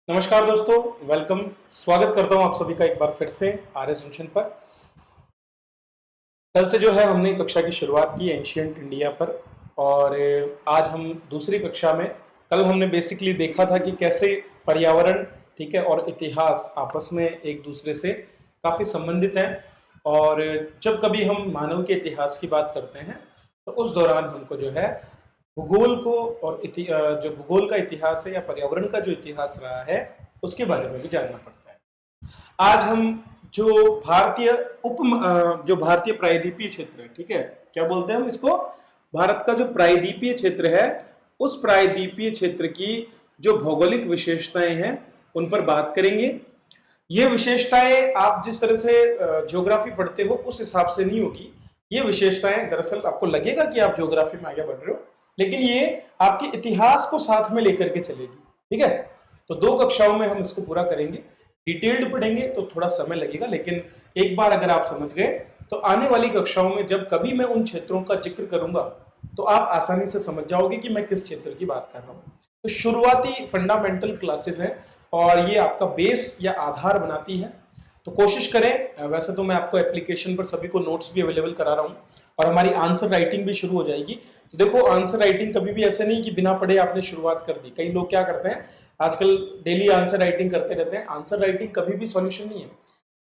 नमस्कार दोस्तों, वेलकम। स्वागत करता हूं आप सभी का एक बार फिर से आर्य जंक्शन पर। कल से जो है हमने कक्षा की शुरुआत की एंशिएंट इंडिया पर और आज हम दूसरी कक्षा में। कल हमने बेसिकली देखा था कि कैसे पर्यावरण, ठीक है, और इतिहास आपस में एक दूसरे से काफ़ी संबंधित हैं। और जब कभी हम मानव के इतिहास की बात करते हैं तो उस दौरान हमको जो है भूगोल को और जो भूगोल का इतिहास है या पर्यावरण का जो इतिहास रहा है उसके बारे में भी जानना पड़ता है। आज हम जो भारतीय जो भारतीय प्रायद्वीपीय क्षेत्र है, ठीक है, क्या बोलते हैं हम इसको, भारत का जो प्रायद्वीपीय क्षेत्र है उस प्रायद्वीपीय क्षेत्र की जो भौगोलिक विशेषताएं हैं उन पर बात करेंगे। ये विशेषताएं आप जिस तरह से ज्योग्राफी पढ़ते हो उस हिसाब से नहीं होगी। ये विशेषताएं दरअसल आपको लगेगा कि आप ज्योग्राफी में आगे बढ़ रहे हो, लेकिन ये आपके इतिहास को साथ में लेकर के चलेगी। ठीक है, तो 2 कक्षाओं में हम इसको पूरा करेंगे। डिटेल्ड पढ़ेंगे तो थोड़ा समय लगेगा, लेकिन एक बार अगर आप समझ गए तो आने वाली कक्षाओं में जब कभी मैं उन क्षेत्रों का जिक्र करूंगा तो आप आसानी से समझ जाओगे कि मैं किस क्षेत्र की बात कर रहा हूं। तो शुरुआती फंडामेंटल क्लासेस हैं और ये आपका बेस या आधार बनाती है। तो कोशिश करें, वैसे तो मैं आपको एप्लीकेशन पर सभी को नोट्स भी अवेलेबल करा रहा हूँ और हमारी आंसर राइटिंग भी शुरू हो जाएगी। तो देखो, आंसर राइटिंग कभी भी ऐसे नहीं कि बिना पढ़े आपने शुरुआत कर दी। कई लोग क्या करते हैं आजकल, डेली आंसर राइटिंग करते रहते हैं। आंसर राइटिंग कभी भी सॉल्यूशन नहीं है।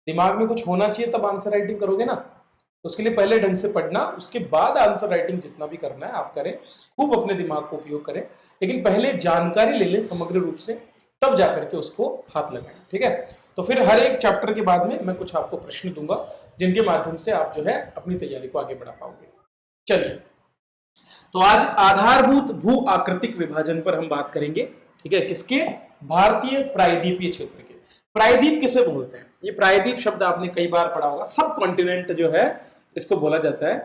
दिमाग में कुछ होना चाहिए तब आंसर राइटिंग करोगे ना। तो उसके लिए पहले ढंग से पढ़ना, उसके बाद आंसर राइटिंग जितना भी करना है आप करें, खूब अपने दिमाग को उपयोग करें, लेकिन पहले जानकारी ले लें समग्र रूप से, तब जाकर के उसको हाथ लगाएं। ठीक है, तो फिर हर एक चैप्टर के बाद में मैं कुछ आपको प्रश्न दूंगा जिनके माध्यम से आप जो है अपनी तैयारी को आगे बढ़ा पाओगे। चलिए, तो आज आधारभूत भू आकृतिक विभाजन पर हम बात करेंगे। ठीक है, किसके? भारतीय प्रायद्वीपीय क्षेत्र के। प्रायद्वीप किसे बोलते हैं? ये प्रायद्वीप शब्द आपने कई बार पढ़ा होगा। सब कॉन्टिनेंट जो है इसको बोला जाता है।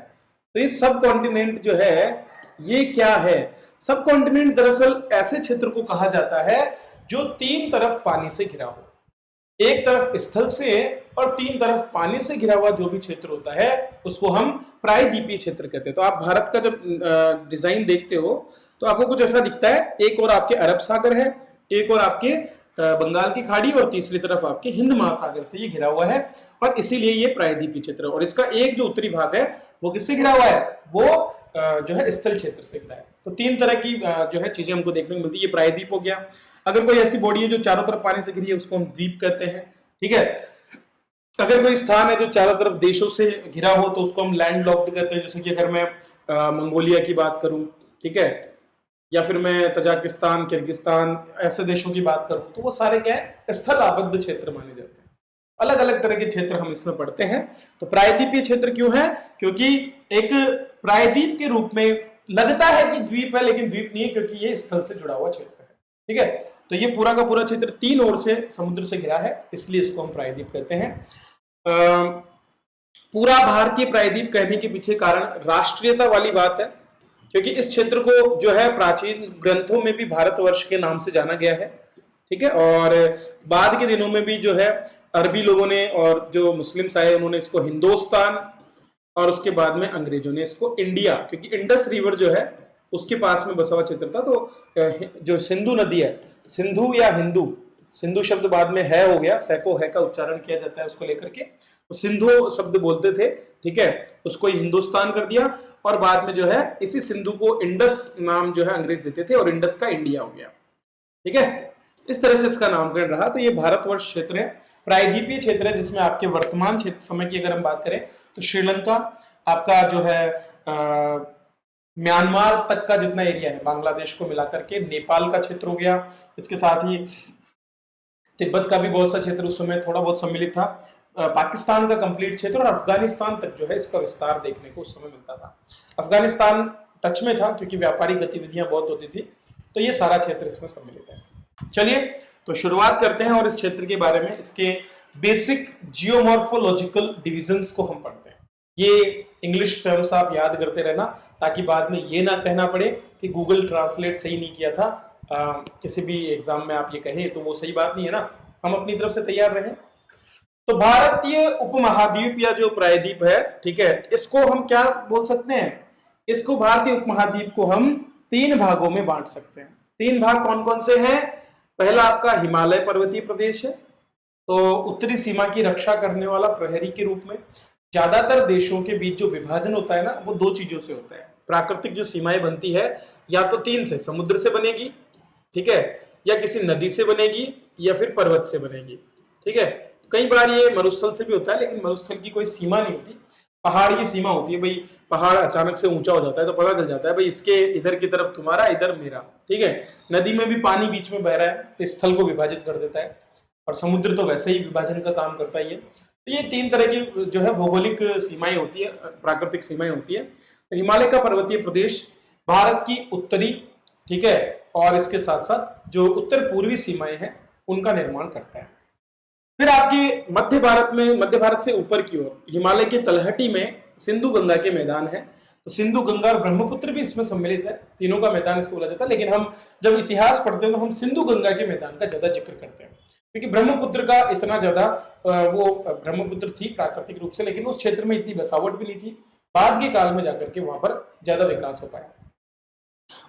तो ये सब कॉन्टिनेंट जो है ये क्या है? सब कॉन्टिनेंट दरअसल ऐसे क्षेत्र को कहा जाता है जो 3 तरफ पानी से घिरा हो। एक तरफ स्थल से और 3 तरफ पानी से घिरा हुआ जो भी क्षेत्र होता है उसको हम प्रायद्वीपीय क्षेत्र कहते हैं। तो आप भारत का जब डिजाइन देखते हो तो आपको कुछ ऐसा दिखता है। एक और आपके अरब सागर है, एक और आपके बंगाल की खाड़ी, और तीसरी तरफ आपके हिंद महासागर से ये घिरा हुआ है, और इसीलिए ये प्रायद्वीपीय क्षेत्र है। और इसका एक जो उत्तरी भाग है वो किससे घिरा हुआ है? वो जो है स्थल क्षेत्र से घिरा है। तो 3 तरह की जो है चीजें हमको देखने को मिलती है। ये प्रायद्वीप हो गया। अगर कोई ऐसी बॉडी है जो चारों तरफ पानी से घिरी है उसको हम द्वीप कहते हैं। ठीक है, अगर कोई स्थान है जो चारों तरफ देशों से घिरा हो तो उसको हम लैंड लॉक्ड कहते हैं। जैसे कि अगर मैं मंगोलिया की बात करूं, ठीक है, या फिर मैं तजाकिस्तान, किर्गिस्तान, ऐसे देशों की बात करूं तो वो सारे क्या है? स्थल आबद्ध क्षेत्र माने जाते हैं। अलग अलग तरह के क्षेत्र हम इसमें पढ़ते हैं। तो प्रायद्वीपीय क्षेत्र क्यों है? क्योंकि एक प्रायद्वीप के रूप में लगता है कि द्वीप है, लेकिन द्वीप नहीं है, क्योंकि ये स्थल से जुड़ा हुआ क्षेत्र है। ठीक है, तो ये पूरा का पूरा क्षेत्र 3 ओर से समुद्र से घिरा है, इसलिए इसको हम प्रायद्वीप कहते हैं। पूरा भारतीय प्रायद्वीप कहने के पीछे कारण राष्ट्रीयता वाली बात है, क्योंकि इस क्षेत्र को जो है प्राचीन ग्रंथों में भी भारतवर्ष के नाम से जाना गया है। ठीक है, और बाद के दिनों में भी जो है अरबी लोगों ने और जो मुस्लिम्स आए उन्होंने इसको हिंदुस्तान, और उसके बाद में अंग्रेजों ने इसको इंडिया, क्योंकि इंडस रिवर जो है उसके पास में बसा हुआ क्षेत्र था। तो जो सिंधु नदी है, सिंधु या हिंदू, सिंधु शब्द बाद में है हो गया, सैको है का उच्चारण किया जाता है उसको लेकर के, तो सिंधु शब्द बोलते थे। ठीक है, उसको हिंदुस्तान कर दिया, और बाद में जो है इसी सिंधु को इंडस नाम जो है अंग्रेज देते थे, और इंडस का इंडिया हो गया। ठीक है, इस तरह से इसका नामकरण रहा। तो ये भारतवर्ष क्षेत्र है, प्रायद्वीपीय क्षेत्र है, जिसमें आपके वर्तमान क्षेत्र समय की अगर हम बात करें तो श्रीलंका, आपका जो है म्यांमार तक का जितना एरिया है, बांग्लादेश को मिलाकर के, नेपाल का क्षेत्र हो गया, इसके साथ ही तिब्बत का भी बहुत सा क्षेत्र उस समय थोड़ा बहुत सम्मिलित था, पाकिस्तान का कंप्लीट क्षेत्र, और अफगानिस्तान तक जो है इसका विस्तार देखने को उस समय मिलता था। अफगानिस्तान टच में था क्योंकि व्यापारिक गतिविधियां बहुत होती थी। तो ये सारा क्षेत्र इसमें सम्मिलित है। चलिए, तो शुरुआत करते हैं और इस क्षेत्र के बारे में, इसके बेसिक जियोमॉर्फोलॉजिकल डिविजन्स को हम पढ़ते हैं। ये इंग्लिश टर्म्स आप याद करते रहना, ताकि बाद में ये ना कहना पड़े कि गूगल ट्रांसलेट सही नहीं किया था। किसी भी एग्जाम में आप ये कहे तो वो सही बात नहीं है ना, हम अपनी तरफ से तैयार रहें। तो भारतीय उपमहाद्वीप या जो प्रायद्वीप है, ठीक है, इसको हम क्या बोल सकते हैं? इसको, भारतीय उपमहाद्वीप को हम 3 भागों में बांट सकते हैं। 3 भाग कौन कौन से हैं? पहला आपका हिमालय पर्वतीय प्रदेश है, तो उत्तरी सीमा की रक्षा करने वाला प्रहरी के रूप में ज्यादातर देशों के बीच जो विभाजन होता है ना, वो दो चीजों से होता है। प्राकृतिक जो सीमाएं बनती है या तो तीन से, समुद्र से बनेगी, ठीक है, या किसी नदी से बनेगी, या फिर पर्वत से बनेगी, ठीक है। कई बार ये मरुस्थल से भी होता है, लेकिन मरुस्थल की कोई सीमा नहीं होती, पहाड़ की सीमा होती है। भाई पहाड़ अचानक से ऊंचा हो जाता है तो पता चल जाता है भाई इसके इधर की तरफ तुम्हारा, इधर मेरा, ठीक है। नदी में भी पानी बीच में बह रहा है तो स्थल को विभाजित कर देता है, और समुद्र तो वैसे ही विभाजन का काम करता ही है। तो ये तीन तरह की जो है भौगोलिक सीमाएं होती है, प्राकृतिक सीमाएं होती है। तो हिमालय का पर्वतीय प्रदेश भारत की उत्तरी, ठीक है, और इसके साथ साथ जो उत्तर पूर्वी सीमाएं हैं उनका निर्माण करता है। फिर आपके मध्य भारत में, मध्य भारत से ऊपर की ओर हिमालय की तलहटी में सिंधु गंगा के मैदान है। तो सिंधु गंगा और ब्रह्मपुत्र भी इसमें सम्मिलित है, तीनों का मैदान इसको बोला जाता है। लेकिन हम जब इतिहास पढ़ते हैं तो हम सिंधु गंगा के मैदान का ज्यादा जिक्र करते हैं, क्योंकि ब्रह्मपुत्र का इतना ज्यादा वो ब्रह्मपुत्र थी प्राकृतिक रूप से, लेकिन उस क्षेत्र में इतनी बसावट भी नहीं थी। बाद के काल में जाकर के वहां पर ज्यादा विकास हो पाया।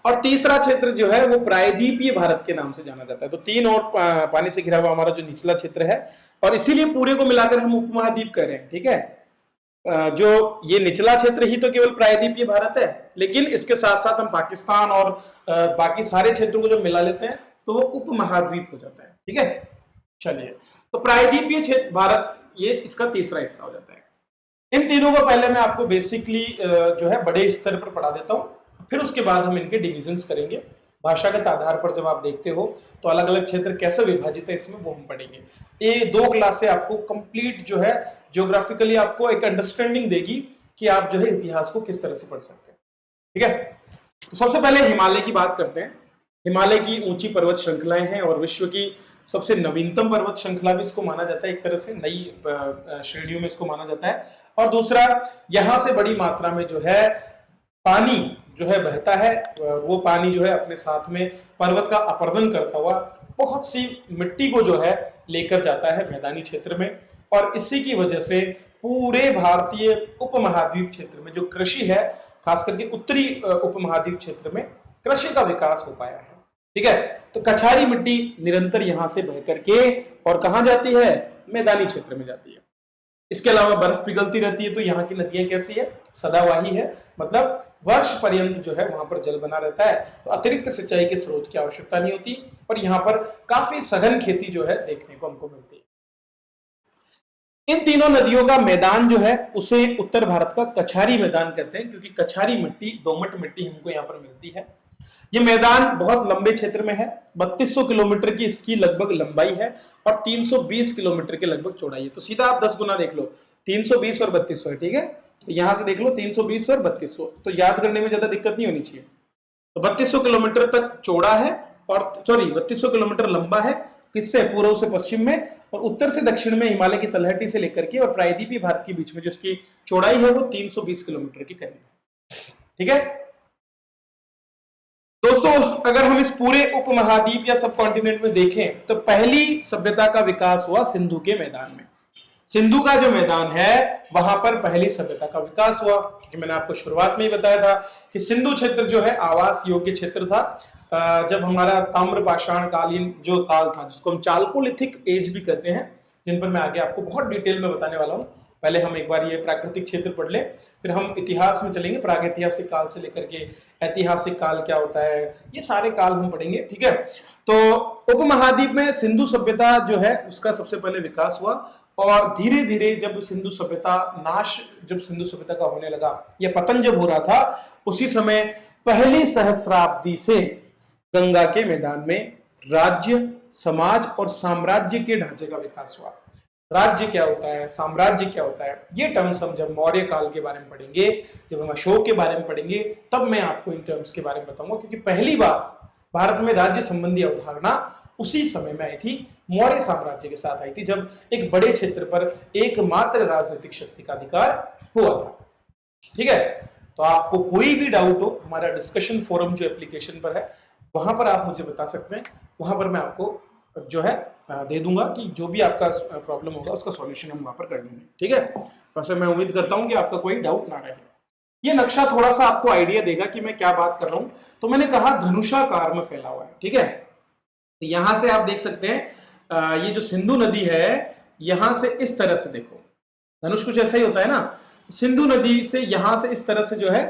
और तीसरा क्षेत्र जो है वो प्रायद्वीपीय भारत के नाम से जाना जाता है। तो तीन और पानी से घिरा हुआ हमारा जो निचला क्षेत्र है, और इसीलिए पूरे को मिलाकर हम उपमहाद्वीप कह रहे हैं, ठीक है। जो ये निचला क्षेत्र ही तो केवल प्रायद्वीपीय भारत है, लेकिन इसके साथ साथ हम पाकिस्तान और बाकी सारे क्षेत्रों को जब मिला लेते हैं तो वो उपमहाद्वीप हो जाता है, ठीक है। चलिए, तो प्रायद्वीपीय क्षेत्र भारत ये इसका तीसरा हिस्सा हो जाता है। इन तीनों को पहले मैं आपको बेसिकली जो है बड़े स्तर पर पढ़ा देता हूँ, फिर उसके बाद हम इनके डिविजन्स करेंगे। भाषागत आधार पर जब आप देखते हो तो अलग अलग क्षेत्र कैसे विभाजित है इसमें वो हम पढ़ेंगे। ये दो क्लास से आपको कंप्लीट जो है ज्योग्राफिकली आपको एक अंडरस्टैंडिंग देगी कि आप जो है इतिहास को किस तरह से पढ़ सकते हैं, ठीक है। तो सबसे पहले हिमालय की बात करते हैं। हिमालय की ऊंची पर्वत श्रृंखलाएं हैं और विश्व की सबसे नवीनतम पर्वत श्रृंखला भी इसको माना जाता है, एक तरह से नई श्रेणियों में इसको माना जाता है। और दूसरा, यहां से बड़ी मात्रा में जो है पानी जो है बहता है, वो पानी जो है अपने साथ में पर्वत का अपरदन करता हुआ बहुत सी मिट्टी को जो है लेकर जाता है मैदानी क्षेत्र में, और इसी की वजह से पूरे भारतीय उपमहाद्वीप क्षेत्र में जो कृषि है, खास करके उत्तरी उपमहाद्वीप क्षेत्र में कृषि का विकास हो पाया है, ठीक है। तो कछारी मिट्टी निरंतर यहां से बह करके और कहां जाती है, मैदानी क्षेत्र में जाती है। इसके अलावा बर्फ पिघलती रहती है, तो यहाँ की नदियां कैसी है, सदावाही है, मतलब वर्ष पर्यंत जो है वहां पर जल बना रहता है। तो अतिरिक्त सिंचाई के स्रोत की आवश्यकता नहीं होती, और यहाँ पर काफी सघन खेती जो है देखने को हमको मिलती है। इन तीनों नदियों का मैदान जो है उसे उत्तर भारत का कछारी मैदान कहते हैं, क्योंकि कछारी मिट्टी, दोमट मिट्टी हमको यहाँ पर मिलती है। ये मैदान बहुत लंबे क्षेत्र में है, 3200 किलोमीटर की इसकी लगभग लंबाई है और 320 किलोमीटर के लगभग चौड़ाई है। तो सीधा आप 10 गुना देख लो, 320 और 3200 है, ठीक है। तो यहां से देख लो 320 और 3200, तो याद करने में ज्यादा दिक्कत नहीं होनी चाहिए। तो 3200 किलोमीटर तक चौड़ा है, और सॉरी 3200 किलोमीटर लंबा है, किससे, पूर्व से पश्चिम में, और उत्तर से दक्षिण में हिमालय की तलहटी से लेकर के और प्रायद्वीपीय भारत के बीच में जिसकी चौड़ाई है वो 320 किलोमीटर की करीब है, ठीक है। दोस्तों, अगर हम इस पूरे उपमहाद्वीप या सब कॉन्टिनेंट में देखें तो पहली सभ्यता का विकास हुआ सिंधु के मैदान में। सिंधु का जो मैदान है वहां पर पहली सभ्यता का विकास हुआ, क्योंकि मैंने आपको शुरुआत में ही बताया था कि सिंधु क्षेत्र जो है आवास योग्य क्षेत्र था। जब हमारा ताम्रपाषाण कालीन जो काल था, जिसको हम चालकोलिथिक एज भी कहते हैं, जिन पर मैं आगे आपको बहुत डिटेल में बताने वाला हूँ। पहले हम एक बार ये प्राकृतिक क्षेत्र पढ़ ले, फिर हम इतिहास में चलेंगे, प्रागैतिहासिक काल से लेकर के ऐतिहासिक काल क्या होता है, ये सारे काल हम पढ़ेंगे, ठीक है। तो उपमहाद्वीप में सिंधु सभ्यता जो है उसका सबसे पहले विकास हुआ, और धीरे धीरे जब सिंधु सभ्यता का होने लगा या पतन जब हो रहा था, उसी समय पहली सहस्राब्दी से गंगा के मैदान में राज्य, समाज और साम्राज्य के ढांचे का विकास हुआ। राज्य क्या होता है, साम्राज्य क्या होता है, ये टर्म्स हम जब मौर्य काल के बारे में पढ़ेंगे, जब हम अशोक के बारे में पढ़ेंगे, तब मैं आपको इन टर्म्स के बारे में बताऊंगा, क्योंकि पहली बार भारत में राज्य संबंधी अवधारणा उसी समय में आई थी, मौर्य साम्राज्य के साथ आई थी, जब एक बड़े क्षेत्र पर एकमात्र राजनीतिक शक्ति का अधिकार हुआ था, ठीक है। तो आपको कोई भी डाउट हो, हमारा डिस्कशन फोरम जो एप्लीकेशन पर है वहां पर आप मुझे बता सकते हैं, वहां पर मैं आपको जो है दे दूंगा कि जो भी आपका प्रॉब्लम होगा उसका सॉल्यूशन हम वहां पर कर लेंगे, ठीक है। वैसे मैं उम्मीद करता हूं कि आपका कोई डाउट ना रहे। ये नक्शा थोड़ा सा आपको आइडिया देगा कि मैं क्या बात कर रहा हूं। तो मैंने कहा धनुषाकार में फैला हुआ है, ठीक है। तो यहां से आप देख सकते हैं ये जो सिंधु नदी है, यहां से इस तरह से देखो, धनुष कुछ ऐसा ही होता है ना, तो सिंधु नदी से यहां से इस तरह से जो है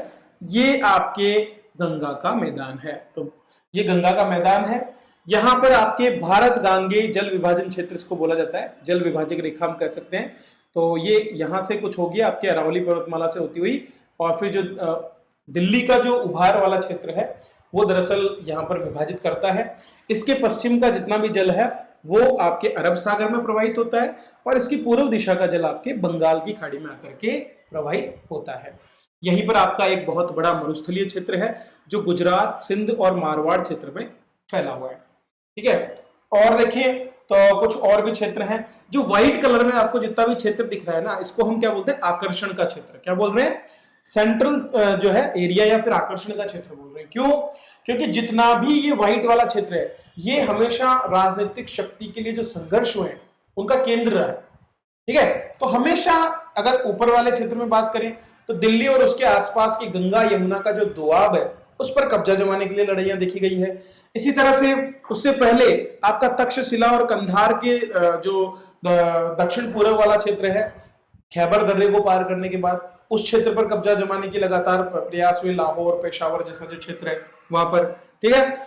ये आपके गंगा का मैदान है। तो ये गंगा का मैदान है। यहां पर आपके भारत गांगेय जल विभाजन क्षेत्र इसको बोला जाता है, जल विभाजक रेखा हम कह सकते हैं। तो ये यहां से कुछ होगी आपके अरावली पर्वतमाला से होती हुई, और फिर जो दिल्ली का जो उभार वाला क्षेत्र है वो दरअसल यहाँ पर विभाजित करता है। इसके पश्चिम का जितना भी जल है वो आपके अरब सागर में प्रवाहित होता है, और इसकी पूर्व दिशा का जल आपके बंगाल की खाड़ी में आकर के प्रवाहित होता है। यहीं पर आपका एक बहुत बड़ा मरुस्थलीय क्षेत्र है जो गुजरात, सिंध और मारवाड़ क्षेत्र में फैला हुआ है। ठीक है, और देखिए तो कुछ और भी क्षेत्र हैं। जो व्हाइट कलर में आपको जितना भी क्षेत्र दिख रहा है ना, इसको हम क्या बोलते हैं, आकर्षण का क्षेत्र। क्या बोल रहे हैं, सेंट्रल जो है एरिया या फिर आकर्षण का क्षेत्र बोल रहे हैं। क्यों, क्योंकि जितना भी ये व्हाइट वाला क्षेत्र है ये हमेशा राजनीतिक शक्ति के लिए जो संघर्ष हुए उनका केंद्र रहा है। ठीक है, तो हमेशा अगर ऊपर वाले क्षेत्र में बात करें तो दिल्ली और उसके आसपास की गंगा यमुना का जो दोआब है उस पर कब्जा जमाने के लिए लड़ाइयां देखी गई है। इसी तरह से उससे पहले आपका तक्षशिला और कंधार के जो दक्षिण पूर्व वाला क्षेत्र है, खैबर दर्रे को पार करने के बाद उस क्षेत्र पर कब्जा जमाने की लगातार प्रयास हुए, लाहौर, पेशावर जैसा जो क्षेत्र है वहां पर। ठीक है,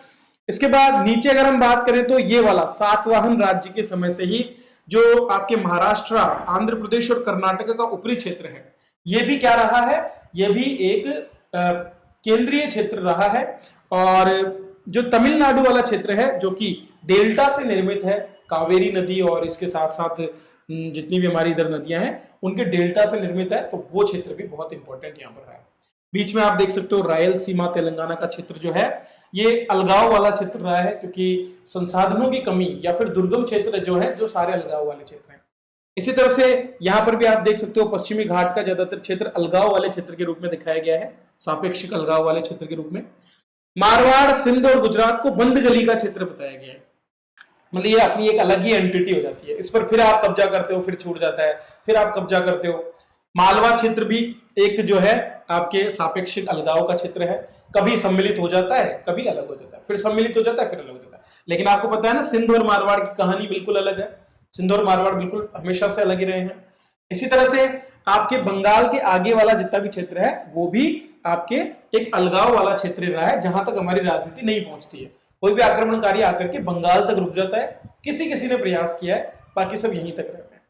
इसके बाद नीचे अगर हम बात करें तो ये वाला सातवाहन राज्य के समय से ही जो आपके महाराष्ट्र, आंध्र प्रदेश और कर्नाटक का ऊपरी क्षेत्र है, ये भी क्या रहा है, ये भी एक केंद्रीय क्षेत्र रहा है। और जो तमिलनाडु वाला क्षेत्र है जो कि डेल्टा से निर्मित है, कावेरी नदी और इसके साथ साथ जितनी भी हमारी इधर नदियां हैं उनके डेल्टा से निर्मित है, तो वो क्षेत्र भी बहुत इंपॉर्टेंट यहाँ पर रहा है। बीच में आप देख सकते हो रायलसीमा तेलंगाना का क्षेत्र जो है ये अलगाव वाला क्षेत्र रहा है, क्योंकि संसाधनों की कमी या फिर दुर्गम क्षेत्र जो है जो सारे अलगाव वाले क्षेत्र हैं। इसी तरह से यहाँ पर भी आप देख सकते हो पश्चिमी घाट का ज्यादातर क्षेत्र अलगाव वाले क्षेत्र के रूप में दिखाया गया है, सापेक्षिक अलगाव वाले क्षेत्र के रूप में। मारवाड़, सिंध और गुजरात को बंद गली का क्षेत्र बताया गया है, मतलब ये अपनी एक अलग ही एंटिटी हो जाती है। इस पर फिर आप कब्जा करते हो, फिर छूट जाता है, फिर आप कब्जा करते हो। मालवा क्षेत्र भी एक जो है आपके सापेक्षिक अलगाव का क्षेत्र है, कभी सम्मिलित हो जाता है, कभी अलग हो जाता है, फिर सम्मिलित हो जाता है, फिर अलग हो जाता है। लेकिन आपको पता है ना, सिंध और मारवाड़ की कहानी बिल्कुल अलग है, सिंध और मारवाड़ बिल्कुल हमेशा से अलग ही रहे हैं। इसी तरह से आपके बंगाल के आगे वाला जितना भी क्षेत्र है वो भी आपके एक अलगाव वाला क्षेत्र रहा है, जहां तक हमारी राजनीति नहीं पहुंचती है। कोई भी आक्रमणकारी आकर के बंगाल तक रुक जाता है, किसी किसी ने प्रयास किया है, बाकी सब यहीं तक रहते हैं।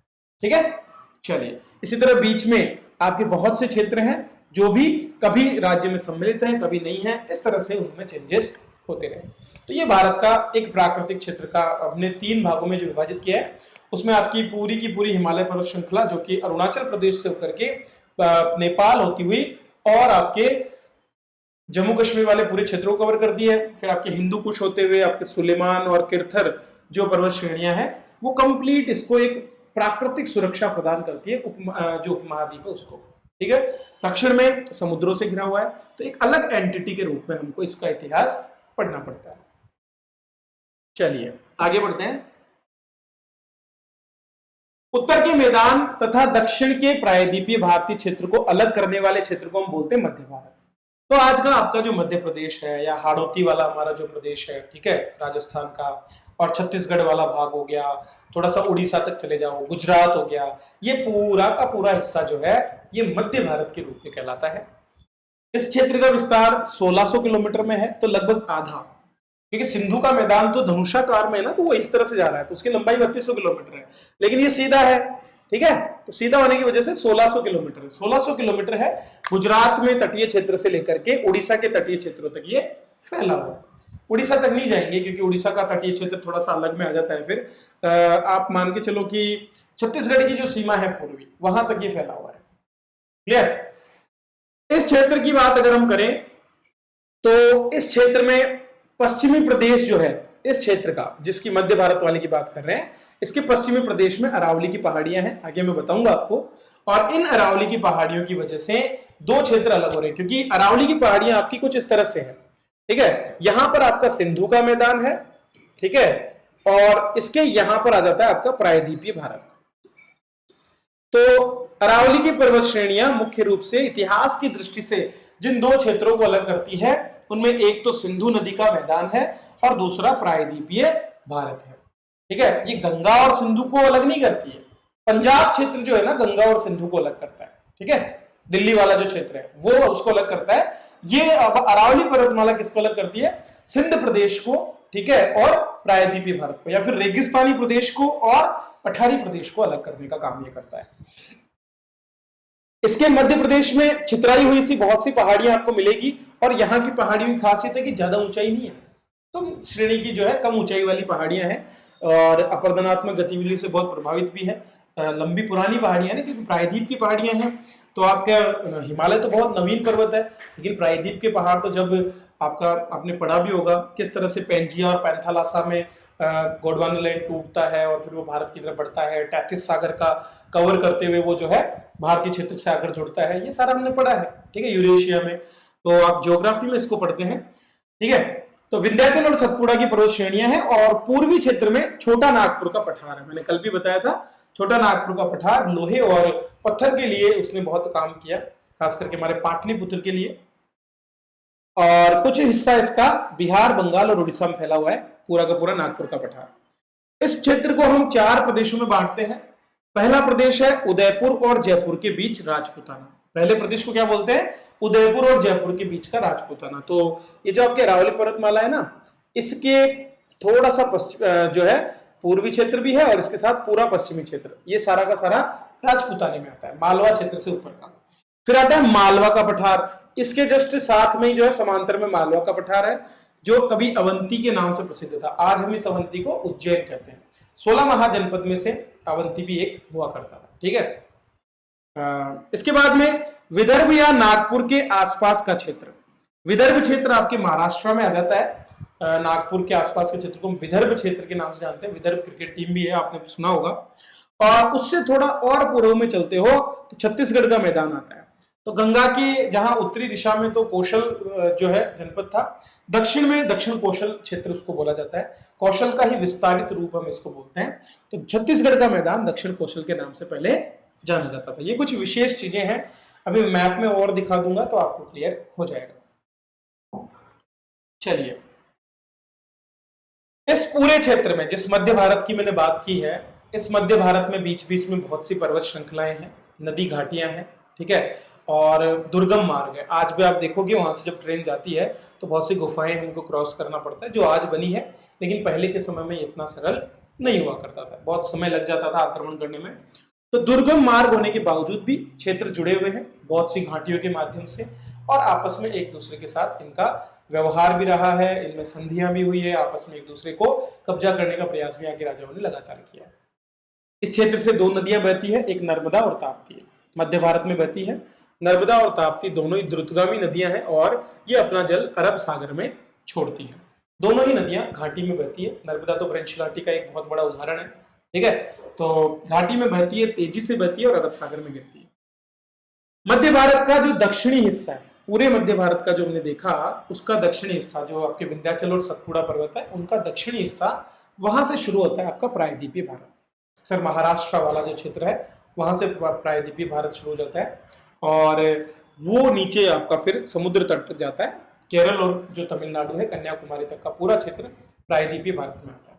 ठीक है, चलिए। इसी तरह बीच में आपके बहुत से क्षेत्र हैं जो भी कभी राज्य में सम्मिलित हैं, कभी नहीं है, इस तरह से उनमें चेंजेस होते रहे। तो ये भारत का एक प्राकृतिक क्षेत्र का हमने 3 भागों में जो विभाजित किया है, उसमें आपकी की पूरी हिमालय पर्वत श्रृंखला जो कि अरुणाचल प्रदेश से होकर के नेपाल होती हुई और आपके जम्मू कश्मीर वाले पूरे क्षेत्रों को कवर कर दिया है। फिर आपके हिंदू कुश होते हुए आपके सुलेमान और किरथर जो पर्वत श्रेणियां हैं वो कंप्लीट इसको एक प्राकृतिक सुरक्षा प्रदान करती है, जो उपमहाद्वीप है उसको। ठीक है, दक्षिण में समुद्रों से घिरा हुआ है, तो एक अलग एंटिटी के रूप में हमको इसका इतिहास पढ़ना पड़ता है। चलिए आगे बढ़ते हैं। उत्तर के मैदान तथा दक्षिण के प्रायद्वीपीय भारतीय क्षेत्र को अलग करने वाले क्षेत्र को हम बोलते हैं मध्य भारत। तो आज का आपका जो मध्य प्रदेश है या हाड़ौती वाला हमारा जो प्रदेश है, ठीक है, राजस्थान का, और छत्तीसगढ़ वाला भाग हो गया, थोड़ा सा उड़ीसा तक चले जाओ, गुजरात हो गया, ये पूरा का पूरा हिस्सा जो है ये मध्य भारत के रूप में कहलाता है। इस क्षेत्र का विस्तार 1600 किलोमीटर में है, तो लगभग आधा, क्योंकि सिंधु का मैदान तो धनुषाकार में है ना, तो वो इस तरह से जा रहा है, तो उसकी लंबाई 3200 किलोमीटर है, लेकिन ये सीधा है। ठीक है, तो सीधा होने की वजह से 1600 किलोमीटर है। 1600 किलोमीटर है, गुजरात में तटीय क्षेत्र से लेकर के उड़ीसा के तटीय क्षेत्रों तक ये फैला हुआ है। उड़ीसा तक नहीं जाएंगे क्योंकि उड़ीसा का तटीय क्षेत्र थोड़ा सा अलग में आ जाता है। फिर आप मान के चलो कि छत्तीसगढ़ की जो सीमा है पूर्वी, वहां तक ये फैला हुआ है। क्लियर। इस क्षेत्र की बात अगर हम करें तो इस क्षेत्र में पश्चिमी प्रदेश जो है, इस क्षेत्र का जिसकी मध्य भारत वाले की बात कर रहे हैं, इसके पश्चिमी प्रदेश में अरावली की पहाड़ियां हैं, आगे मैं बताऊंगा आपको। और इन अरावली की पहाड़ियों की वजह से 2 क्षेत्र अलग हो रहे हैं, क्योंकि अरावली की पहाड़ियां आपकी कुछ इस तरह से है। ठीक है, यहां पर आपका सिंधु का मैदान है, ठीक है, और इसके यहां पर आ जाता है आपका प्रायद्वीपीय भारत। तो अरावली की पर्वत श्रेणियां मुख्य रूप से इतिहास की दृष्टि से जिन 2 क्षेत्रों को अलग करती है, उनमें एक तो सिंधु नदी का मैदान है और दूसरा प्रायद्वीपीय भारत है। ठीक है, ये गंगा और सिंधु को अलग नहीं करती है। पंजाब क्षेत्र जो है ना गंगा और सिंधु को अलग करता है। ठीक है, दिल्ली वाला जो क्षेत्र है वो उसको अलग करता है। ये अब अरावली पर्वतमाला किसको अलग करती है? सिंध प्रदेश को, ठीक है, और प्रायद्वीपीय भारत को, या फिर रेगिस्तानी प्रदेश को और पठारी प्रदेश को अलग करने का काम ये करता है। इसके मध्य प्रदेश में छितराई हुई सी बहुत सी पहाड़ियां आपको मिलेगी, और यहाँ की पहाड़ियों की खासियत है कि ज्यादा ऊंचाई नहीं है, कम श्रेणी की जो है कम ऊंचाई वाली पहाड़ियां हैं, और अपरदनात्मक गतिविधियों से बहुत प्रभावित भी है। लंबी पुरानी पहाड़ियां हैं क्योंकि प्रायद्वीप की पहाड़ियां हैं। तो आपका हिमालय तो बहुत नवीन पर्वत है, लेकिन प्रायद्वीप के पहाड़ तो जब आपका आपने पढ़ा भी होगा किस तरह से पेंजिया और पैंथालासा में गोंडवाना लैंड टूटता है और फिर वो भारत की तरफ बढ़ता है, टैथिस सागर का कवर करते हुए वो जो है भारतीय क्षेत्र से आकर जुड़ता है, ये सारा हमने पढ़ा है। ठीक है, यूरेशिया में, तो आप ज्योग्राफी में इसको पढ़ते हैं। ठीक है, तो विंध्याचल और सतपुड़ा की पर्वत श्रेणियां हैं, और पूर्वी क्षेत्र में छोटा नागपुर का पठार है। मैंने कल भी बताया था, छोटा नागपुर का पठार लोहे और पत्थर के लिए उसने बहुत काम किया, खास करके हमारे पाटलिपुत्र के लिए। और कुछ हिस्सा इसका बिहार, बंगाल और उड़ीसा में फैला हुआ है, पूरा का पूरा नागपुर का पठार। इस क्षेत्र को हम 4 प्रदेशों में बांटते हैं। पहला प्रदेश है उदयपुर और जयपुर के बीच राजपूताना। पहले प्रदेश को क्या बोलते हैं? उदयपुर और जयपुर के बीच का राजपूताना। तो ये जो आपके अरावली पर्वतमाला है ना, इसके थोड़ा सा जो है पूर्वी क्षेत्र भी है, और इसके साथ पूरा पश्चिमी क्षेत्र, ये सारा का सारा राजपूताने में आता है, मालवा क्षेत्र से ऊपर का। फिर आता है मालवा का पठार, इसके जस्ट साथ में ही जो है समांतर में मालवा का पठार है, जो कभी अवंती के नाम से प्रसिद्ध था। आज हम इस अवंती को उज्जैन कहते हैं। 16 महाजनपद में से अवंती भी एक हुआ करता था। ठीक है, इसके बाद में विदर्भ या नागपुर के आसपास का क्षेत्र। विदर्भ क्षेत्र आपके महाराष्ट्र में आ जाता है। नागपुर के आसपास के क्षेत्र को हम विदर्भ क्षेत्र के नाम से जानते हैं। विदर्भ क्रिकेट टीम भी है, आपने सुना होगा। और उससे थोड़ा और पूर्व में चलते हो तो छत्तीसगढ़ का मैदान आता है। तो गंगा की जहां उत्तरी दिशा में तो कौशल जो है जनपद था, दक्षिण में दक्षिण कौशल क्षेत्र उसको बोला जाता है। कौशल का ही विस्तारित रूप हम इसको बोलते हैं। तो छत्तीसगढ़ का मैदान दक्षिण कौशल के नाम से पहले जाना जाता था। ये कुछ विशेष चीजें हैं, अभी मैप में और दिखा दूंगा तो आपको क्लियर हो जाएगा। चलिए, इस पूरे क्षेत्र में जिस मध्य भारत की मैंने बात की है, इस मध्य भारत में बीच बीच में बहुत सी पर्वत श्रृंखलाएं हैं, नदी घाटियां हैं। ठीक है, और दुर्गम मार्ग है। आज भी आप देखोगे वहां से जब ट्रेन जाती है तो बहुत सी गुफाएं हमको क्रॉस करना पड़ता है, जो आज बनी है, लेकिन पहले के समय में इतना सरल नहीं हुआ करता था, बहुत समय लग जाता था आक्रमण करने में। तो दुर्गम मार्ग होने के बावजूद भी क्षेत्र जुड़े हुए हैं बहुत सी घाटियों के माध्यम से, और आपस में एक दूसरे के साथ इनका व्यवहार भी रहा है, इनमें संधियां भी हुई है, आपस में एक दूसरे को कब्जा करने का प्रयास भी आगे राजाओं ने लगातार किया है। इस क्षेत्र से 2 नदियां बहती है, एक नर्मदा और ताप्ती है, मध्य भारत में बहती है। नर्मदा और ताप्ती दोनों ही द्रुतगामी नदियां हैं, और ये अपना जल अरब सागर में छोड़ती है। दोनों ही नदियां घाटी में बहती है। नर्मदा तो ब्रंश घाटी का एक बहुत बड़ा उदाहरण है। ठीक है, तो घाटी में बहती है, तेजी से बहती है और अरब सागर में गिरती है। मध्य भारत का जो दक्षिणी हिस्सा है, पूरे मध्य भारत का जो हमने देखा, उसका दक्षिणी हिस्सा जो आपके विंध्याचल और सतपुड़ा पर्वत है, उनका दक्षिणी हिस्सा, वहां से शुरू होता है आपका प्रायद्वीपीय भारत। सर महाराष्ट्र वाला जो क्षेत्र है वहां से प्रायद्वीपीय भारत शुरू हो जाता है, और वो नीचे आपका फिर समुद्र तट तक जाता है। केरल और जो तमिलनाडु है, कन्याकुमारी तक का पूरा क्षेत्र प्रायद्वीपीय भारत में आता है।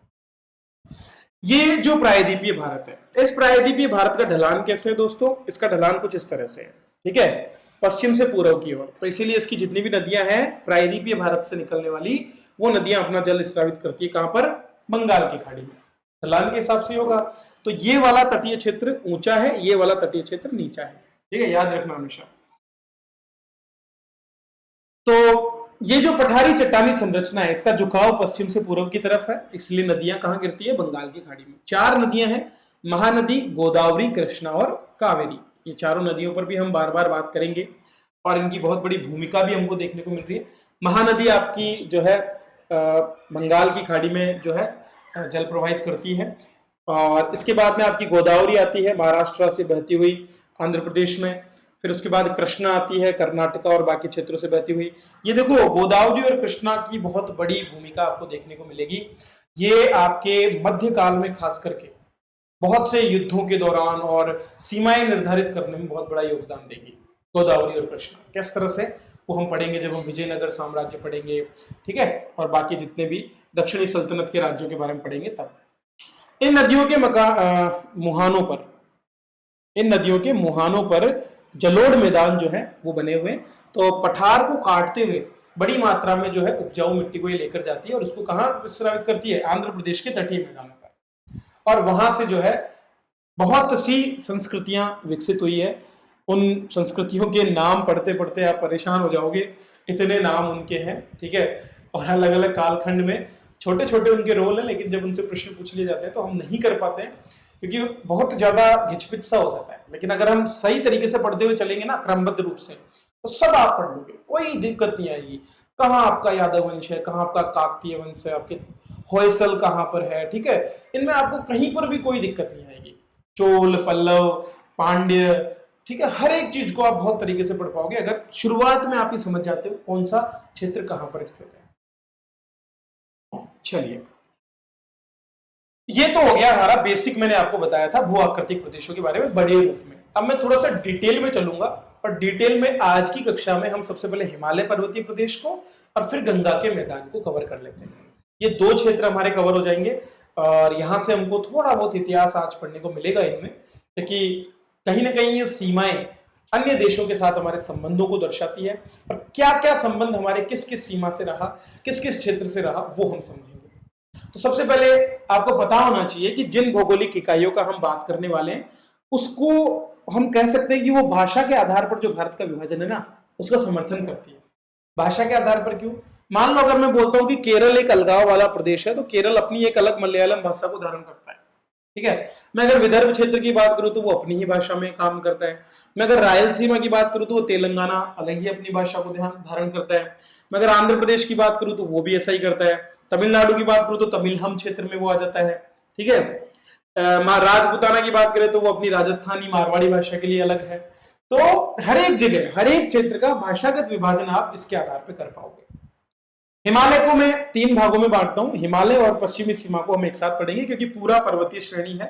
ये जो प्रायद्वीपीय भारत है, इस प्रायद्वीपीय भारत का ढलान कैसे है दोस्तों? इसका ढलान कुछ इस तरह से है। ठीक है, पश्चिम से पूर्व की ओर। तो इसीलिए इसकी जितनी भी नदियां हैं प्रायद्वीपीय भारत से निकलने वाली, वो नदियां अपना जल स्रावित करती है कहां पर? बंगाल की खाड़ी में। ढलान के हिसाब से होगा। तो ये वाला तटीय क्षेत्र ऊंचा है, ये वाला तटीय क्षेत्र नीचा है। ठीक है, याद रखना हमेशा। तो ये जो पठारी चट्टानी संरचना है, इसका झुकाव पश्चिम से पूर्व की तरफ है, इसलिए नदियां कहां गिरती है? बंगाल की खाड़ी में। 4 नदियां हैं, महानदी, गोदावरी, कृष्णा और कावेरी। ये चारों नदियों पर भी हम बार बार बात करेंगे, और इनकी बहुत बड़ी भूमिका भी हमको देखने को मिल रही है। महानदी आपकी जो है बंगाल की खाड़ी में जो है जल प्रवाहित करती है, और इसके बाद में आपकी गोदावरी आती है, महाराष्ट्र से बहती हुई आंध्र प्रदेश में। फिर उसके बाद कृष्णा आती है, कर्नाटका और बाकी क्षेत्रों से बहती हुई। ये देखो, गोदावरी और कृष्णा की बहुत बड़ी भूमिका आपको देखने को मिलेगी। ये आपके मध्यकाल में खास करके बहुत से युद्धों के दौरान और सीमाएं निर्धारित करने में बहुत बड़ा योगदान देगी, गोदावरी और कृष्णा। किस तरह से? वो हम पढ़ेंगे जब हम विजयनगर साम्राज्य पढ़ेंगे, ठीक है, और बाकी जितने भी दक्षिणी सल्तनत के राज्यों के बारे में पढ़ेंगे तब। इन नदियों के मुहानों पर, इन नदियों के मुहानों पर जलोढ़ मैदान जो है वो बने हुए हैं। तो पठार को काटते हुए बड़ी मात्रा में जो है उपजाऊ मिट्टी को ये लेकर जाती है और उसको कहाँ विस्तारित करती है, आंध्र प्रदेश के तटीय मैदानों पर। और वहां से जो है बहुत सी संस्कृतियां विकसित हुई है। उन संस्कृतियों के नाम पढ़ते पढ़ते आप परेशान हो जाओगे, इतने नाम उनके हैं, ठीक है, और अलग अलग कालखंड में छोटे छोटे उनके रोल हैं, लेकिन जब उनसे प्रश्न पूछ लिए जाते हैं तो हम नहीं कर पाते हैं क्योंकि बहुत ज्यादा घिचपिच सा हो जाता है। लेकिन अगर हम सही तरीके से पढ़ते हुए चलेंगे ना क्रमबद्ध रूप से, तो सब आप पढ़ लोगे, कोई दिक्कत नहीं आएगी। कहाँ आपका यादव वंश है, कहाँ आपका काकतीय वंश है, आपके होयसल कहाँ पर है, ठीक है, इनमें आपको कहीं पर भी कोई दिक्कत नहीं आएगी। चोल, पल्लव, पांड्य, ठीक है, हर एक चीज को आप बहुत तरीके से पढ़ पाओगे अगर शुरुआत में आप ये समझ जाते हो कौन सा क्षेत्र कहां पर स्थित है। चलिए, ये तो हो गया हमारा बेसिक, मैंने आपको बताया था भू आकृतिक प्रदेशों के बारे में बड़े रूप में। अब मैं थोड़ा सा डिटेल में चलूंगा, और डिटेल में आज की कक्षा में हम सबसे पहले हिमालय पर्वतीय प्रदेश को और फिर गंगा के मैदान को कवर कर लेते हैं। ये दो क्षेत्र हमारे कवर हो जाएंगे और यहां से हमको थोड़ा बहुत इतिहास आज पढ़ने को मिलेगा इनमें, क्योंकि कहीं ना कहीं ये सीमाएं अन्य देशों के साथ हमारे संबंधों को दर्शाती है, और क्या क्या संबंध हमारे किस किस सीमा से रहा, किस किस क्षेत्र से रहा, वो हम समझेंगे। तो सबसे पहले आपको पता होना चाहिए कि जिन भौगोलिक इकाइयों का हम बात करने वाले हैं उसको हम कह सकते हैं कि वो भाषा के आधार पर जो भारत का विभाजन है ना उसका समर्थन करती है। भाषा के आधार पर क्यों? मान लो अगर मैं बोलता हूं कि केरल एक अलगाव वाला प्रदेश है, तो केरल अपनी एक अलग मलयालम भाषा को धारण करता है, ठीक है। मैं अगर विदर्भ क्षेत्र की बात करूं तो वो अपनी ही भाषा में काम करता है। मैं अगर रायलसीमा की बात करूं तो वो तेलंगाना अलग ही अपनी भाषा को धारण करता है। मैं अगर आंध्र प्रदेश की बात करूं तो वो भी ऐसा ही करता है। तमिलनाडु की बात करूं तो तमिलहम क्षेत्र में वो आ जाता है, ठीक है। राजपुताना की बात करें तो वो अपनी राजस्थानी मारवाड़ी भाषा के लिए अलग है। तो हर एक जगह हर एक क्षेत्र का भाषागत विभाजन आप इसके आधार पर कर पाओगे। हिमालय को मैं तीन भागों में बांटता हूं, हिमालय और पश्चिमी सीमा को हम एक साथ पढ़ेंगे क्योंकि पूरा पर्वतीय श्रेणी है।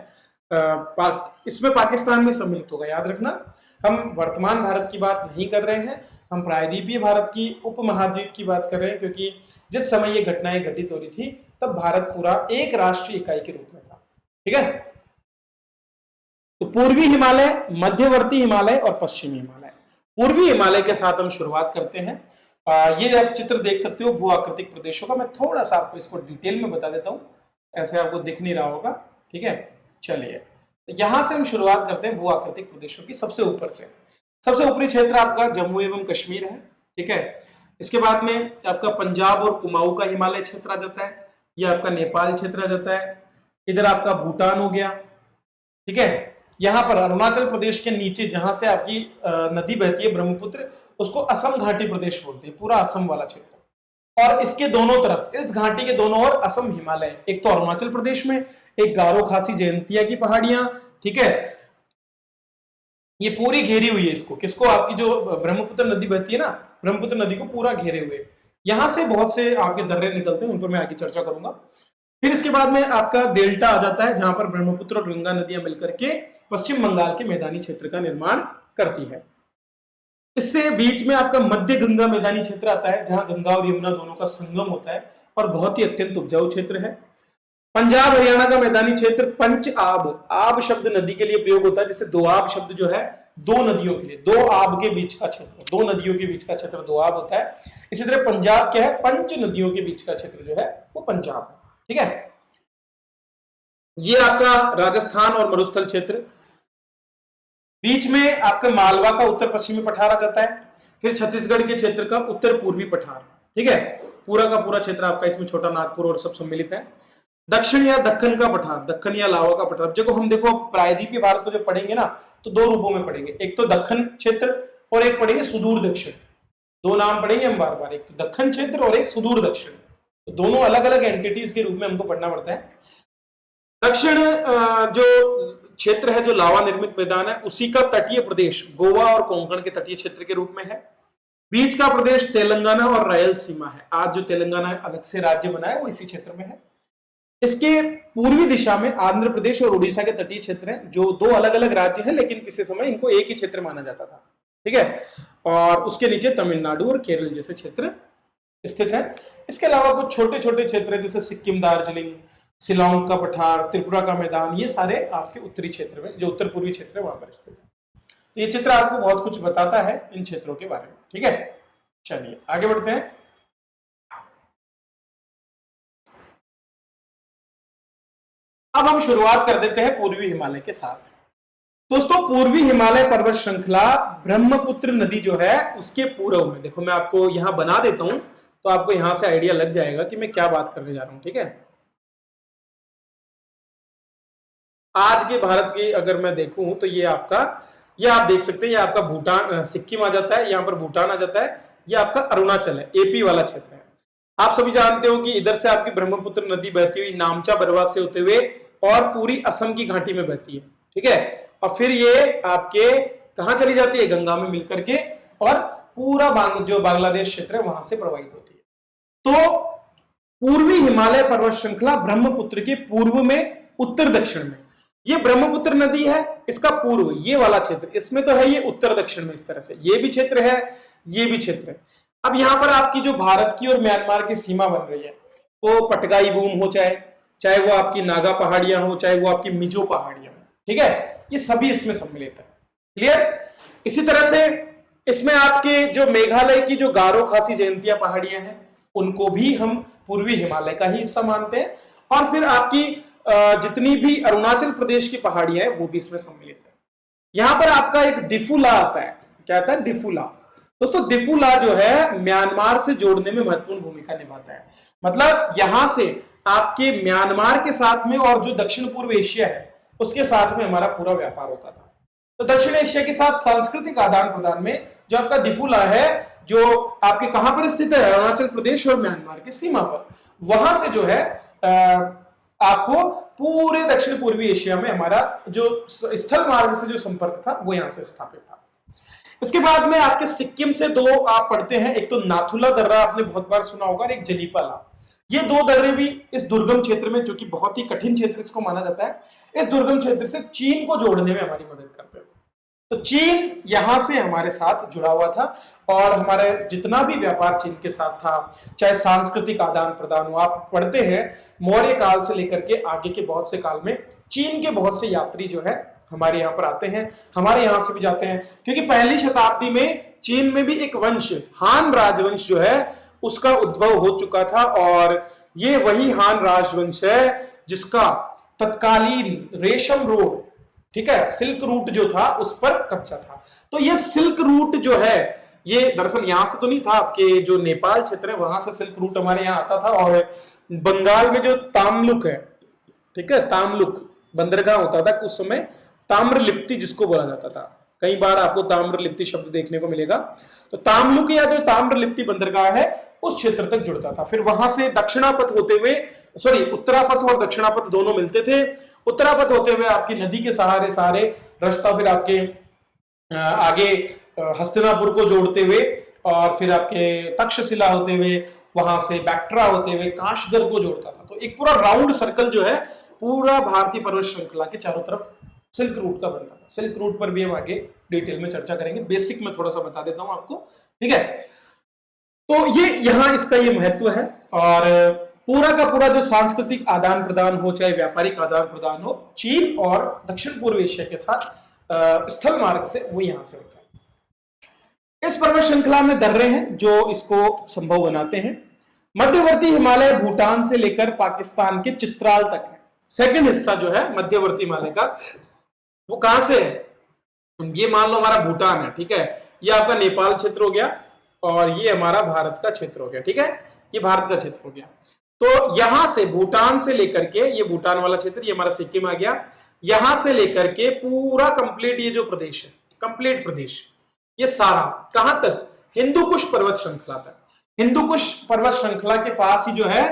इसमें पाकिस्तान भी सम्मिलित होगा, याद रखना। हम वर्तमान भारत की बात नहीं कर रहे हैं, हम प्रायद्वीपीय भारत की उपमहाद्वीप की बात कर रहे हैं, क्योंकि जिस समय ये घटनाएं घटित हो रही थी तब भारत पूरा एक राष्ट्रीय इकाई के रूप में था, ठीक है। तो पूर्वी हिमालय, मध्यवर्ती हिमालय और पश्चिमी हिमालय। पूर्वी हिमालय के साथ हम शुरुआत करते हैं। ये आप चित्र देख सकते हो भू आकृतिक प्रदेशों का। मैं थोड़ा सा आपको इसको डिटेल में बता देता हूं, ऐसे आपको दिख नहीं रहा होगा, ठीक है। चलिए, यहां से हम शुरुआत करते हैं भू आकृतिक प्रदेशों की। सबसे ऊपर से सबसे ऊपरी क्षेत्र आपका जम्मू एवं कश्मीर है, ठीक है। इसके बाद में आपका पंजाब और कुमाऊं का हिमालय क्षेत्र आ जाता है। ये आपका नेपाल क्षेत्र आ जाता है। इधर आपका भूटान हो गया, ठीक है। यहाँ पर अरुणाचल प्रदेश के नीचे जहां से आपकी नदी बहती है ब्रह्मपुत्र, उसको असम घाटी प्रदेश बोलते हैं, पूरा असम वाला क्षेत्र। और इसके दोनों तरफ, इस घाटी के दोनों ओर असम हिमालय, एक तो अरुणाचल प्रदेश में, एक गारो खासी जयंतिया की पहाड़ियां, ठीक है। ये पूरी घेरी हुई है इसको, किसको? आपकी जो ब्रह्मपुत्र नदी बहती है ना, ब्रह्मपुत्र नदी को पूरा घेरे हुए। यहां से बहुत से आपके दर्रे निकलते हैं, उन पर मैं आगे चर्चा करूंगा। फिर इसके बाद में आपका डेल्टा आ जाता है, जहां पर ब्रह्मपुत्र और गंगा नदियां मिलकर के पश्चिम बंगाल के मैदानी क्षेत्र का निर्माण करती है। इससे बीच में आपका मध्य गंगा मैदानी क्षेत्र आता है, जहां गंगा और यमुना दोनों का संगम होता है और बहुत ही अत्यंत उपजाऊ क्षेत्र है। पंजाब हरियाणा का मैदानी क्षेत्र पंच आब, आब शब्द नदी के लिए प्रयोग होता है, जिससे दोआब शब्द जो है दो नदियों के लिए, दो आब के बीच का क्षेत्र, दो नदियों के बीच का क्षेत्र दोआब होता है। इसी तरह पंजाब क्या है? पंच नदियों के बीच का क्षेत्र जो है वो पंजाब है, ठीक है। ये आपका राजस्थान और मरुस्थल क्षेत्र। बीच में आपका मालवा का उत्तर पश्चिमी पठार आ जाता है। फिर छत्तीसगढ़ के क्षेत्र का उत्तर पूर्वी पठार, ठीक है। पूरा का पूरा क्षेत्र आपका, इसमें छोटा नागपुर और सब सम्मिलित है। दक्षिण या दक्कन का पठार, दक्कन या लावा का पठार। देखो हम देखो प्रायद्वीपीय भारत को जब पढ़ेंगे ना तो दो रूपों में पढ़ेंगे, एक तो दक्कन क्षेत्र और एक पढ़ेंगे सुदूर दक्षिण। दो नाम पढ़ेंगे हम बार बार, एक तो दक्कन क्षेत्र और एक सुदूर दक्षिण। तो दोनों अलग अलग एंटिटीज के रूप में हमको पढ़ना पड़ता है। दक्षिण जो क्षेत्र है, जो लावा निर्मित मैदान है, उसी का तटीय प्रदेश गोवा और कोंकण के तटीय क्षेत्र के रूप में है। बीच का प्रदेश तेलंगाना और रायलसीमा है। आज जो तेलंगाना अलग से राज्य बना है वो इसी क्षेत्र में है। इसके पूर्वी दिशा में आंध्र प्रदेश और उड़ीसा के तटीय क्षेत्र हैं, जो दो अलग अलग राज्य हैं, लेकिन किसी समय इनको एक ही क्षेत्र माना जाता था। ठीक है। और उसके नीचे तमिलनाडु और केरल जैसे क्षेत्र स्थित है। इसके अलावा कुछ छोटे छोटे क्षेत्र जैसे सिक्किम, दार्जिलिंग, शिलोंग का पठार, त्रिपुरा का मैदान, ये सारे आपके उत्तरी क्षेत्र में, जो उत्तर पूर्वी क्षेत्र है वहां पर स्थित है। तो ये चित्र आपको बहुत कुछ बताता है इन क्षेत्रों के बारे में। ठीक है, चलिए आगे बढ़ते हैं। अब हम शुरुआत कर देते हैं पूर्वी हिमालय के साथ। दोस्तों, पूर्वी हिमालय पर्वत श्रृंखला ब्रह्मपुत्र नदी जो है उसके पूर्व में, देखो मैं आपको यहां बना देता हूं तो आपको यहां से आइडिया लग जाएगा कि मैं क्या बात करने जा रहा हूं। ठीक है, आज के भारत की अगर मैं देखूं तो ये आपका, ये आप देख सकते हैं, ये आपका भूटान, सिक्किम आ जाता है, यहाँ पर भूटान आ जाता है, ये आपका अरुणाचल है, एपी वाला क्षेत्र है। आप सभी जानते हो कि इधर से आपकी ब्रह्मपुत्र नदी बहती हुई नामचा बरवा से होते हुए और पूरी असम की घाटी में बहती है। ठीक है, और फिर ये आपके कहां चली जाती है, गंगा में मिलकर के, और पूरा जो बांग्लादेश क्षेत्र है वहां से प्रवाहित होती है। तो पूर्वी हिमालय पर्वत श्रृंखला ब्रह्मपुत्र के पूर्व में, उत्तर दक्षिण में, ये ब्रह्मपुत्र नदी है, इसका पूर्व ये वाला क्षेत्र, इसमें तो है ये उत्तर दक्षिण में, इस तरह से ये भी क्षेत्र है, ये भी क्षेत्र है। अब यहां पर आपकी जो भारत की और म्यांमार की सीमा बन रही है, वो पटकाई बूम हो, चाहे वो आपकी नागा पहाड़ियां हो, चाहे वो आपकी मिजो पहाड़ियां हो, ठीक है, ये सभी इसमें सम्मिलित है। क्लियर। इसी तरह से इसमें आपके जो मेघालय की जो गारो खासी जयंतिया पहाड़ियां हैं, उनको भी हम पूर्वी हिमालय का ही हिस्सा मानते हैं। और फिर आपकी जितनी भी अरुणाचल प्रदेश की पहाड़ियां हैं वो भी इसमें सम्मिलित है। यहां पर आपका एक दिफुला आता है, क्या आता है, दिफुला। दोस्तों, दिफुला जो है म्यांमार से जोड़ने में महत्वपूर्ण भूमिका निभाता है। मतलब यहां से आपके म्यांमार के साथ में और जो दक्षिण पूर्व एशिया है उसके साथ में हमारा पूरा व्यापार होता था। तो दक्षिण एशिया के साथ सांस्कृतिक आदान प्रदान में जो आपका दिफुला है, जो आपके कहां पर स्थित है, अरुणाचल प्रदेश और म्यांमार की सीमा पर, वहां से जो है आपको पूरे दक्षिण पूर्वी एशिया में हमारा जो स्थल मार्ग से जो संपर्क था वो यहां से स्थापित था। इसके बाद में आपके सिक्किम से दो आप पढ़ते हैं, एक तो नाथुला दर्रा आपने बहुत बार सुना होगा, और एक जलीपाला। ये दो दर्रे भी इस दुर्गम क्षेत्र में, जो कि बहुत ही कठिन क्षेत्र इसको माना जाता है, इस दुर्गम क्षेत्र से चीन को जोड़ने में हमारी मदद करते थे। तो चीन यहां से हमारे साथ जुड़ा हुआ था, और हमारे जितना भी व्यापार चीन के साथ था, चाहे सांस्कृतिक आदान प्रदान हो, आप पढ़ते हैं मौर्य काल से लेकर के आगे के बहुत से काल में चीन के बहुत से यात्री जो है हमारे यहाँ पर आते हैं, हमारे यहाँ से भी जाते हैं, क्योंकि पहली शताब्दी में चीन में भी एक वंश, हान राजवंश जो है उसका उद्भव हो चुका था, और ये वही हान राजवंश है जिसका तत्कालीन रेशम रोड, ठीक है, सिल्क रूट जो था उस पर कब्जा था। तो ये सिल्क रूट जो है, ये दरअसल यहां से तो नहीं था, आपके जो नेपाल क्षेत्र है वहां से सिल्क रूट हमारे यहाँ आता था, और बंगाल में जो तामलुक है, ठीक है, तामलुक बंदरगाह होता था उस समय, ताम्रलिप्ति जिसको बोला जाता था, कई बार आपको ताम्रलिप्ति शब्द देखने को मिलेगा। तो तामलुक या जो ताम्रलिप्ति बंदरगाह है उस क्षेत्र तक जुड़ता था। फिर वहां से दक्षिणापथ होते हुए, सॉरी, उत्तरापथ और दक्षिणापथ दोनों मिलते थे। उत्तरापथ होते हुए आपकी नदी के सहारे सहारे रास्ता, फिर आपके आगे हस्तिनापुर को जोड़ते हुए, और फिर आपके तक्षशिला होते हुए, वहां से बैक्ट्रा होते हुए काशगर को जोड़ता था। तो एक पूरा राउंड सर्कल जो है पूरा भारतीय पर्वत श्रृंखला के चारों तरफ सिल्क रूट का बनता था। सिल्क रूट पर भी हम आगे डिटेल में चर्चा करेंगे, बेसिक में थोड़ा सा बता देता हूं आपको, ठीक है। तो ये यहाँ इसका ये महत्व है, और पूरा का पूरा जो सांस्कृतिक आदान प्रदान हो, चाहे व्यापारिक आदान प्रदान हो, चीन और दक्षिण पूर्व एशिया के साथ स्थल मार्ग से, वो यहां से होता है। इस पर्वत श्रृंखला में दर्रे हैं जो इसको संभव बनाते हैं। मध्यवर्ती हिमालय भूटान से लेकर पाकिस्तान के चित्राल तक है। सेकंड हिस्सा जो है मध्यवर्ती हिमालय का, वो कहां से है, ये मान लो हमारा भूटान है, ठीक है, ये आपका नेपाल क्षेत्र हो गया, और ये हमारा भारत का क्षेत्र हो गया, ठीक है, ये भारत का क्षेत्र हो गया। तो यहां से भूटान से लेकर के, ये भूटान वाला क्षेत्र, ये हमारा सिक्किम आ गया, यहां से लेकर के पूरा कंप्लीट ये जो प्रदेश है, कंप्लीट प्रदेश, ये सारा कहां तक, हिंदू कुश पर्वत श्रृंखला तक। हिंदू कुश पर्वत श्रृंखला के पास ही जो है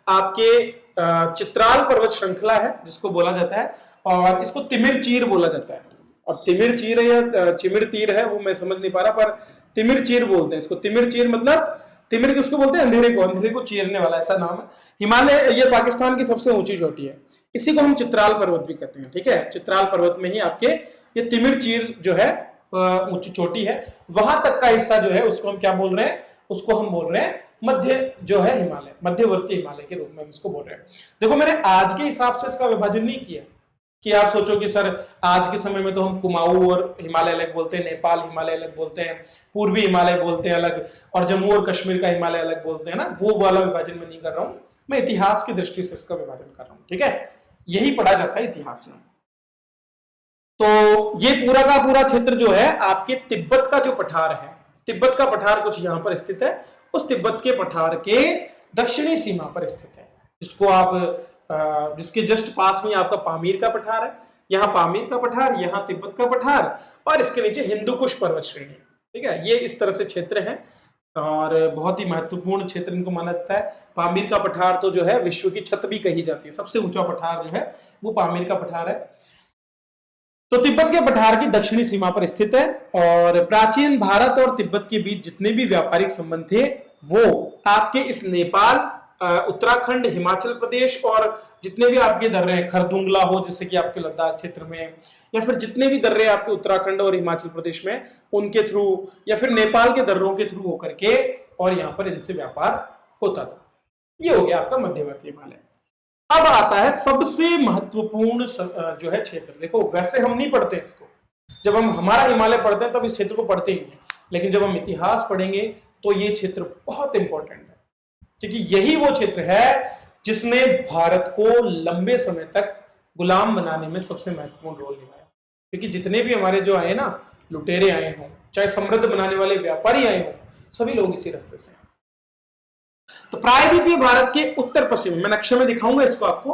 आपके चित्राल पर्वत श्रृंखला है जिसको बोला जाता है, और इसको तिमिर चीर बोला जाता है। और तिमिर चीर है या चिमिर तीर है वो मैं समझ नहीं पा रहा, पर तिमिर चीर बोलते हैं इसको। तिमिर चीर मतलब, तिमिर किसको बोलते हैं, अंधेरे को, अंधेरे को चीरने वाला, ऐसा नाम है। हिमालय ये पाकिस्तान की सबसे ऊंची चोटी है, इसी को हम चित्राल पर्वत भी कहते हैं, ठीक है। चित्राल पर्वत में ही आपके ये तिमिर चीर जो है ऊंची चोटी है, वहां तक का हिस्सा जो है उसको हम क्या बोल रहे हैं, उसको हम बोल रहे हैं मध्य जो है हिमालय, मध्यवर्ती हिमालय के रूप में हम इसको बोल रहे हैं। देखो मैंने आज के हिसाब से इसका विभाजन नहीं किया कि आप सोचो कि सर आज के समय में तो हम कुमाऊं और हिमालय अलग बोलते हैं, नेपाल हिमालय अलग बोलते हैं, पूर्वी हिमालय बोलते हैं अलग, और जम्मू और कश्मीर का हिमालय अलग बोलते हैं ना, वो वाला विभाजन मैं नहीं कर रहा हूं, मैं इतिहास की दृष्टि से इसका विभाजन कर रहा हूं। ठीक है, यही पढ़ा जाता है इतिहास में। तो ये पूरा का पूरा क्षेत्र जो है आपके तिब्बत का जो पठार है, तिब्बत का पठार कुछ यहां पर स्थित है, उस तिब्बत के पठार के दक्षिणी सीमा पर स्थित है, जिसको आप जिसके जस्ट पास में आपका पामीर का पठार है, यहाँ पामीर का पठार, यहाँ तिब्बत का पठार, और इसके नीचे हिंदुकुश पर्वत श्रेणी। ठीक है, ये इस तरह से क्षेत्र है और बहुत ही महत्वपूर्ण क्षेत्र इनको माना जाता है। पामीर का पठार तो जो है विश्व की छत भी कही जाती है, सबसे ऊंचा पठार जो है वो पामीर का पठार है। तो तिब्बत के पठार की दक्षिणी सीमा पर स्थित है, और प्राचीन भारत और तिब्बत के बीच जितने भी व्यापारिक संबंध थे वो आपके इस नेपाल, उत्तराखंड, हिमाचल प्रदेश और जितने भी आपके दर्रे हैं, खरदुंगला हो जैसे कि आपके लद्दाख क्षेत्र में, या फिर जितने भी दर्रे आपके उत्तराखंड और हिमाचल प्रदेश में उनके थ्रू, या फिर नेपाल के दर्रों के थ्रू होकर के, और यहाँ पर इनसे व्यापार होता था। ये हो गया आपका मध्यवर्ती हिमालय। अब आता है सबसे महत्वपूर्ण जो है क्षेत्र। देखो वैसे हम नहीं पढ़ते इसको, जब हम हमारा हिमालय पढ़ते हैं तब इस क्षेत्र को पढ़ते ही नहीं, लेकिन जब हम इतिहास पढ़ेंगे तो ये क्षेत्र बहुत इंपॉर्टेंट है, क्योंकि यही वो क्षेत्र है जिसने भारत को लंबे समय तक गुलाम बनाने में सबसे महत्वपूर्ण रोल निभाया। क्योंकि जितने भी हमारे जो आए ना, लुटेरे आए हों, चाहे समृद्ध बनाने वाले व्यापारी आए हों, सभी लोग इसी रास्ते से। तो प्रायद्वीपीय भारत के उत्तर पश्चिमी, मैं नक्शे में दिखाऊंगा इसको आपको,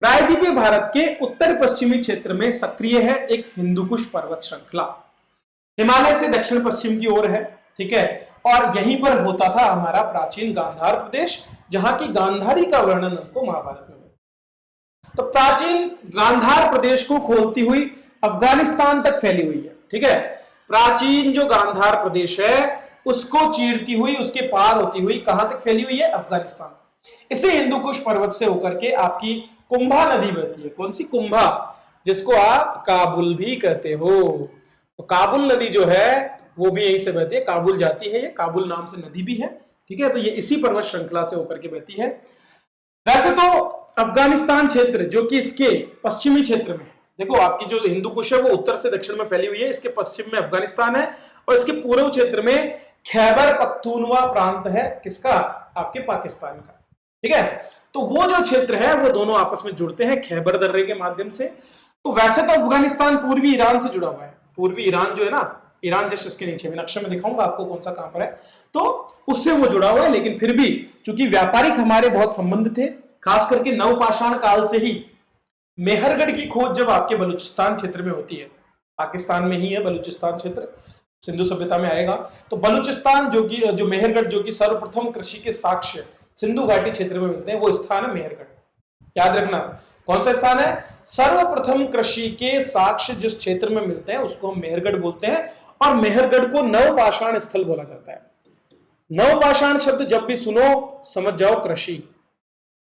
प्रायद्वीपीय भारत के उत्तर पश्चिमी क्षेत्र में सक्रिय है एक हिंदुकुश पर्वत श्रृंखला, हिमालय से दक्षिण पश्चिम की ओर है। ठीक है, और यहीं पर होता था हमारा प्राचीन गांधार प्रदेश, जहां की गांधारी का वर्णन हमको महाभारत में मिलता है। तो प्राचीन गांधार प्रदेश को खोलती हुई अफगानिस्तान तक फैली हुई है। ठीक है, प्राचीन जो गांधार प्रदेश है उसको चीरती हुई, उसके पार होती हुई कहां तक फैली हुई है, अफगानिस्तान। इसे हिंदुकुश पर्वत से होकर के आपकी कुंभा नदी बहती है। कौन सी कुंभा, जिसको आप काबुल भी कहते हो। तो काबुल नदी जो है वो भी यहीं से बहती है, काबुल जाती है, ये काबुल नाम से नदी भी है। ठीक है, तो ये इसी पर्वत श्रृंखला से होकर के बहती है। वैसे तो अफगानिस्तान क्षेत्र जो कि इसके पश्चिमी क्षेत्र में, देखो आपकी जो हिंदुकुश है वो उत्तर से दक्षिण में फैली हुई है, इसके पश्चिम में अफगानिस्तान है, और इसके पूर्व क्षेत्र में खैबर पख्तूनवा प्रांत है, किसका, आपके पाकिस्तान का। ठीक है, तो वो जो क्षेत्र है वो दोनों आपस में जुड़ते हैं खैबर दर्रे के माध्यम से। तो वैसे तो अफगानिस्तान पूर्वी ईरान से जुड़ा हुआ है, पूर्वी ईरान जो है ना, ईरान जस्ट इसके नीचे, मैं नक्शे में दिखाऊंगा आपको कौन सा कहां पर है, तो उससे वो जुड़ा हुआ है। लेकिन फिर भी चूंकि व्यापारिक हमारे बहुत संबंध थे, खास करके नवपाषाण काल से ही मेहरगढ़ की खोज जब आपके बलूचिस्तान क्षेत्र में होती है, पाकिस्तान में ही है बलूचिस्तान क्षेत्र, सिंधु सभ्यता में आएगा, तो बलूचिस्तान जो मेहरगढ़ जो कि सर्वप्रथम कृषि के साक्ष्य सिंधु घाटी क्षेत्र में मिलते हैं, वो स्थान है मेहरगढ़। याद रखना कौन सा स्थान है, सर्वप्रथम कृषि के साक्ष्य जिस क्षेत्र में मिलते हैं उसको हम मेहरगढ़ बोलते हैं, और मेहरगढ़ को नवपाषाण स्थल बोला जाता है। नवपाषाण शब्द जब भी सुनो समझ जाओ कृषि,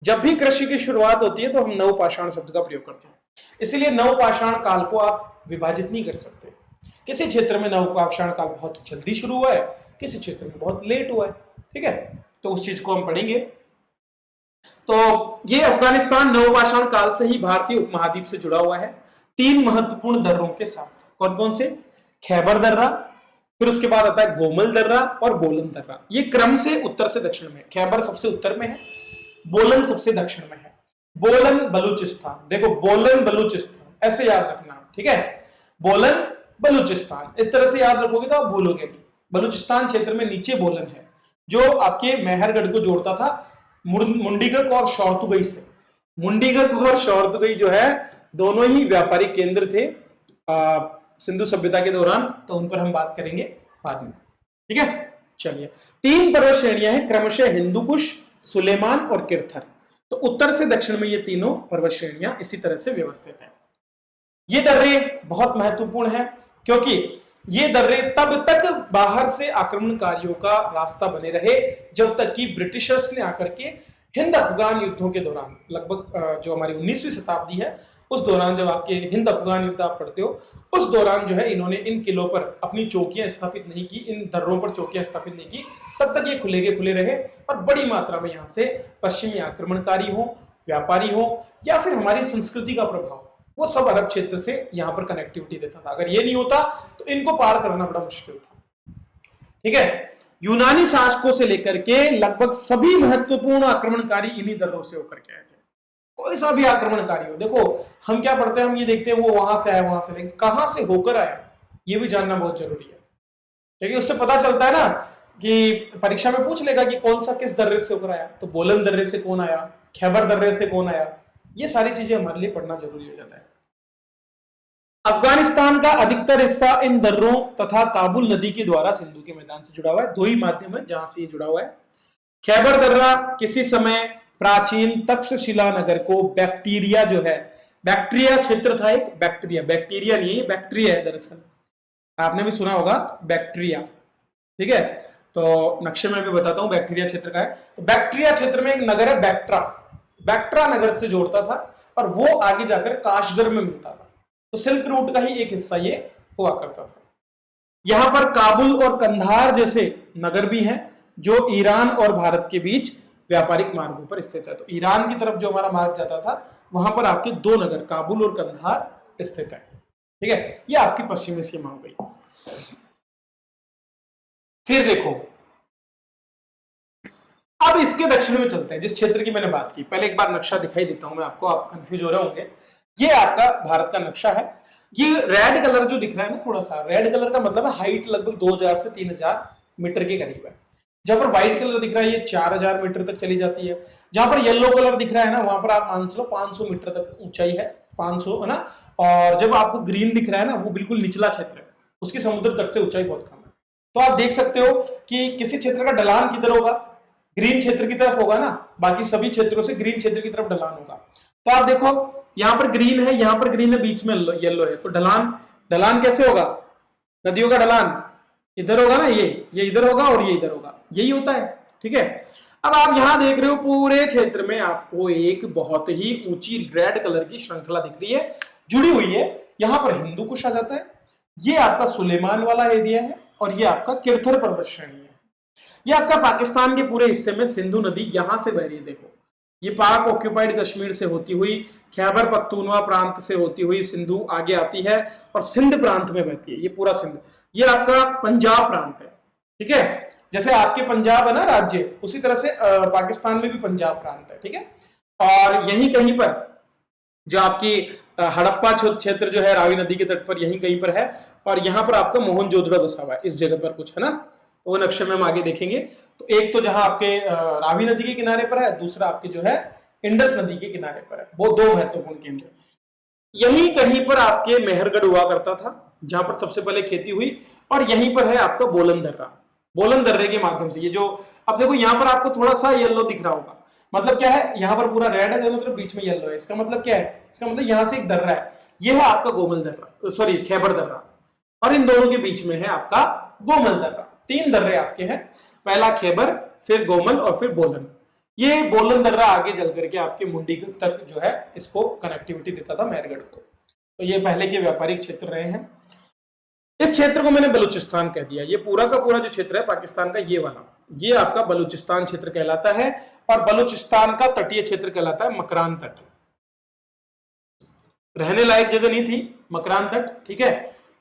जब भी कृषि की शुरुआत होती है तो हम नवपाषाण शब्द का प्रयोग करते हैं। इसलिए नवपाषाण काल को आप विभाजित नहीं कर सकते, किसी क्षेत्र में नवपाषाण काल बहुत जल्दी शुरू हुआ है, किसी क्षेत्र में बहुत लेट हुआ है। ठीक है, तो उस चीज को हम पढ़ेंगे। तो ये अफगानिस्तान नवपाषाण काल से ही भारतीय उपमहाद्वीप से जुड़ा हुआ है, 3 महत्वपूर्ण दर्रों के साथ। कौन कौन से, खैबर दर्रा, फिर उसके बाद आता है गोमल दर्रा और बोलन दर्रा। ये क्रम से उत्तर से दक्षिण में, खैबर सबसे उत्तर में है, बोलन सबसे दक्षिण में है। बोलन बलूचिस्तान, देखो बोलन बलूचिस्तान ऐसे याद रखना। ठीक है, बोलन बलूचिस्तान, इस तरह से याद रखोगे तो आप भूलोगे नहीं। बलूचिस्तान क्षेत्र में नीचे बोलन है, जो आपके मेहरगढ़ को जोड़ता था मुंडीगढ़ और शौर्तुगई से। मुंडीगढ़ और शौर्तुगई जो है दोनों ही व्यापारिक केंद्र थे सिंधु सभ्यता के दौरान, तो उन पर हम बात करेंगे बाद में। ठीक है, चलिए 3 पर्वत श्रेणियां हैं क्रमशः हिंदुकुश, सुलेमान और किरथर। तो उत्तर से दक्षिण में ये तीनों पर्वत श्रेणियां इसी तरह से व्यवस्थित हैं। ये दर्रे बहुत महत्वपूर्ण है, क्योंकि ये दर्रे तब तक बाहर से आक्रमणकारियों का रास्ता बने रहे जब तक कि ब्रिटिशर्स ने आकर के हिंद अफगान युद्धों के दौरान लगभग जो हमारी 19वीं शताब्दी है उस दौरान, जब आपके हिंद अफगान युद्ध आप पढ़ते हो, उस दौरान जो है इन्होंने इन किलों पर अपनी चौकियां स्थापित नहीं की, इन दर्रों पर चौकियां स्थापित नहीं की। तब तक ये खुले के खुले रहे और बड़ी मात्रा में यहाँ से पश्चिमी आक्रमणकारी हो, व्यापारी हो या फिर हमारी संस्कृति का प्रभाव, वो सब अरब क्षेत्र से यहाँ पर कनेक्टिविटी देता था। अगर ये नहीं होता तो इनको पार करना बड़ा मुश्किल था। ठीक है, यूनानी शासकों से लेकर के लगभग सभी महत्वपूर्ण आक्रमणकारी इन्हीं दर्रों से होकर के आए थे। कोई सा भी आक्रमणकारी हो, देखो हम क्या पढ़ते हैं, हम ये देखते हैं वो वहां से आया वहां से, लेकिन कहां से होकर आया ये भी जानना बहुत जरूरी है। क्योंकि उससे पता चलता है ना कि परीक्षा में पूछ लेगा कि कौन सा किस दर्रे से होकर आया, तो बोलन दर्रे से कौन आया, खैबर दर्रे से कौन आया, ये सारी चीजें हमारे लिए पढ़ना जरूरी हो जाता है। अफगानिस्तान का अधिकतर हिस्सा इन दर्रों तथा काबुल नदी के द्वारा सिंधु के मैदान से जुड़ा हुआ है। दो ही माध्यम है जहां से ये जुड़ा हुआ है। खैबर दर्रा किसी समय प्राचीन तक्षशिला नगर को बैक्टीरिया जो है, बैक्टीरिया क्षेत्र था एक, बैक्टीरिया नहीं है, बैक्टीरिया है दरअसल, आपने भी सुना होगा बैक्टीरिया। ठीक है, तो नक्शे में भी बताता हूं बैक्टीरिया क्षेत्र का है। तो बैक्टीरिया क्षेत्र में एक नगर है बैक्ट्रा नगर से जोड़ता था और वो आगे जाकर काशगर में मिलता था। तो सिल्क रूट का ही एक हिस्सा ये हुआ करता था। यहां पर काबुल और कंधार जैसे नगर भी हैं जो ईरान और भारत के बीच व्यापारिक मार्गों पर स्थित है। तो ईरान की तरफ जो हमारा मार्ग जाता था वहां पर आपके दो नगर काबुल और कंधार स्थित है। ठीक है, ये आपकी पश्चिमी सीमा हो गई। फिर देखो, अब इसके दक्षिण में चलते हैं, जिस क्षेत्र की मैंने बात की। पहले एक बार नक्शा दिखाई देता हूं मैं आपको, आप कंफ्यूज हो रहे होंगे। ये आपका भारत का नक्शा है। ये रेड कलर जो दिख रहा है ना, थोड़ा सा रेड कलर का मतलब है हाइट लगभग 2000 से 3000 मीटर के करीब है। जहां पर व्हाइट कलर दिख रहा है ये 4000 मीटर तक चली जाती है। जहां पर येलो कलर दिख रहा है ना, वहां पर आप मान चलो 500 मीटर तक ऊंचाई है, 500 है ना। और जब आपको ग्रीन दिख रहा है ना, वो बिल्कुल निचला क्षेत्र है, उसकी समुद्र तट से ऊंचाई बहुत कम है। तो आप देख सकते हो कि किसी क्षेत्र का ढलान किधर होगा, ग्रीन क्षेत्र की तरफ होगा ना, बाकी सभी क्षेत्रों से ग्रीन क्षेत्र की तरफ ढलान होगा। तो आप देखो यहां पर ग्रीन है, यहां पर ग्रीन है, बीच में येलो है, तो ढलान कैसे होगा, नदियों का ढलान इधर होगा ना, ये इधर होगा और ये इधर होगा, यही होता है। ठीक है, अब आप यहां देख रहे हो पूरे क्षेत्र में आपको एक बहुत ही ऊंची रेड कलर की श्रृंखला दिख रही है, जुड़ी हुई है। यहां पर हिंदू कुश आ जाता है, ये आपका सुलेमान वाला एरिया है और ये आपका किरथर पर्वत श्रेणी है। ये आपका पाकिस्तान के पूरे हिस्से में सिंधु नदी यहां से बह रही है। देखो, ये पाक ऑक्यूपाइड कश्मीर से होती हुई खैबर पख्तूनवा प्रांत से होती हुई सिंधु आगे आती है और सिंध प्रांत में बहती है। ये पूरा सिंध, ये आपका पंजाब प्रांत है। ठीक है, जैसे आपके पंजाब है ना राज्य, उसी तरह से पाकिस्तान में भी पंजाब प्रांत है। ठीक है, और यहीं कहीं पर जो आपकी हड़प्पा क्षेत्र जो है रावी नदी के तट पर, यहीं कहीं पर है। और यहाँ पर आपका मोहनजोदड़ो बसा हुआ है, इस जगह पर कुछ है ना, तो वो नक्शे में हम आगे देखेंगे। तो एक तो जहां आपके रावी नदी के किनारे पर है, दूसरा आपके जो है इंडस नदी के किनारे पर है। वो दो महत्वपूर्ण केंद्र। यहीं कहीं पर आपके मेहरगढ़ हुआ करता था, जहां पर सबसे पहले खेती हुई, और यहीं पर है आपका बोलन दर्रा। बोलन दर्रे के माध्यम से ये जो, अब देखो यहां पर आपको थोड़ा सा येलो दिख रहा होगा, मतलब क्या है, यहां पर पूरा रेड है दोनों तरफ, बीच में येलो है। इसका मतलब क्या है, इसका मतलब यहां से एक दर्रा है, ये है आपका गोमल दर्रा, सॉरी खैबर दर्रा, और इन दोनों के बीच में है आपका गोमल दर्रा। तीन दर्रे आपके हैं, पहला खैबर, फिर गोमल और फिर बोलन। ये बोलन दर्रा आगे चल करके आपके मुंडी तक जो है इसको कनेक्टिविटी देता था मेहरगढ़ को। तो ये पहले के व्यापारिक क्षेत्र रहे हैं। इस क्षेत्र को मैंने बलूचिस्तान कह दिया। ये पूरा का पूरा जो क्षेत्र है पाकिस्तान का, ये वाला, ये आपका बलूचिस्तान क्षेत्र कहलाता है। और बलूचिस्तान का तटीय क्षेत्र कहलाता है मकरान तट। रहने लायक जगह नहीं थी मकरान तट। ठीक है,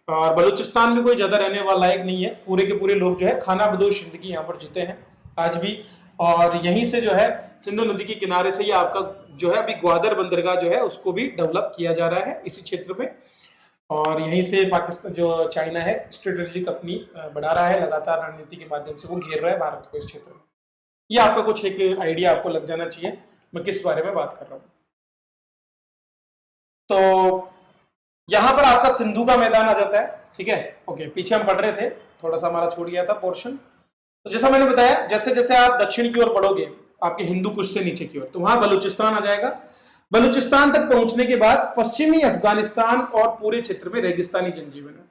और बलूचिस्तान भी कोई ज्यादा रहने वाला लायक नहीं है। पूरे के पूरे लोग जो है खाना बदोश जिंदगी यहाँ पर जीते हैं आज भी। और यहीं से जो है सिंधु नदी के किनारे से ये आपका जो है अभी ग्वादर बंदरगाह जो है उसको भी डेवलप किया जा रहा है इसी क्षेत्र में। और यहीं से पाकिस्तान जो चाइना है स्ट्रेटेजिक अपनी बढ़ा रहा है लगातार रणनीति के माध्यम से, वो घेर रहा है भारत को इस क्षेत्र में। ये आपका कुछ एक आइडिया आपको लग जाना चाहिए मैं किस बारे में बात कर रहा हूँ। तो यहां पर आपका सिंधु का मैदान आ जाता है। ठीक है, ओके, पीछे हम पढ़ रहे थे, थोड़ा सा हमारा छूट गया था पोर्शन। तो जैसा मैंने बताया, जैसे जैसे आप दक्षिण की ओर बढ़ोगे आपके हिंदू कुश से नीचे की ओर, तो वहां बलूचिस्तान आ जाएगा। बलूचिस्तान तक पहुंचने के बाद पश्चिमी अफगानिस्तान और पूरे क्षेत्र में रेगिस्तानी जनजीवन है।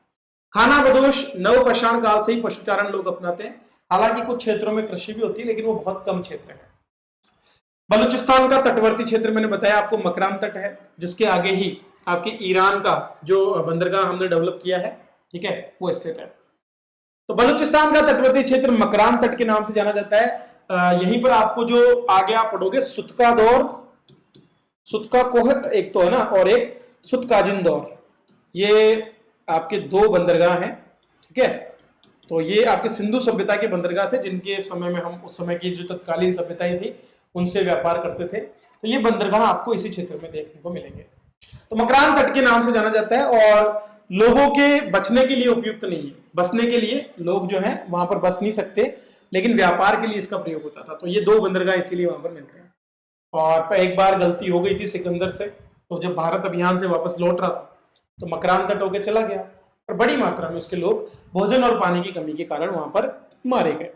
खाना बदोश नवपाषाण काल से ही पशुचारण लोग अपनाते हैं। हालांकि कुछ क्षेत्रों में कृषि भी होती है, लेकिन वो बहुत कम क्षेत्र है। बलूचिस्तान का तटवर्ती क्षेत्र मैंने बताया आपको मकरान तट है, जिसके आगे ही आपके ईरान का जो बंदरगाह हमने डेवलप किया है, ठीक है, वो स्थित है। तो बलूचिस्तान का तटवर्ती क्षेत्र मकरान तट के नाम से जाना जाता है। यहीं पर आपको जो आगे आप पढ़ोगे सुतका दौर, सुतका कोहत एक तो है ना, और एक सुतकाजिन दौर, ये आपके दो बंदरगाह हैं, ठीक है। तो ये आपके सिंधु सभ्यता के बंदरगाह थे, जिनके समय में हम उस समय की जो तत्कालीन सभ्यताएं थी उनसे व्यापार करते थे। तो ये बंदरगाह आपको इसी क्षेत्र में देखने को मिलेंगे। तो मकरान तट के नाम से जाना जाता है और लोगों के बचने के लिए उपयुक्त नहीं है, बसने के लिए लोग जो है वहां पर बस नहीं सकते, लेकिन व्यापार के लिए इसका प्रयोग होता था। तो ये दो बंदरगाह इसीलिए वहां पर मिलते हैं। और एक बार गलती हो गई थी सिकंदर से, तो जब भारत अभियान से वापस लौट रहा था तो मकरान तट होकर चला गया और बड़ी मात्रा में उसके लोग भोजन और पानी की कमी के कारण वहां पर मारे गए।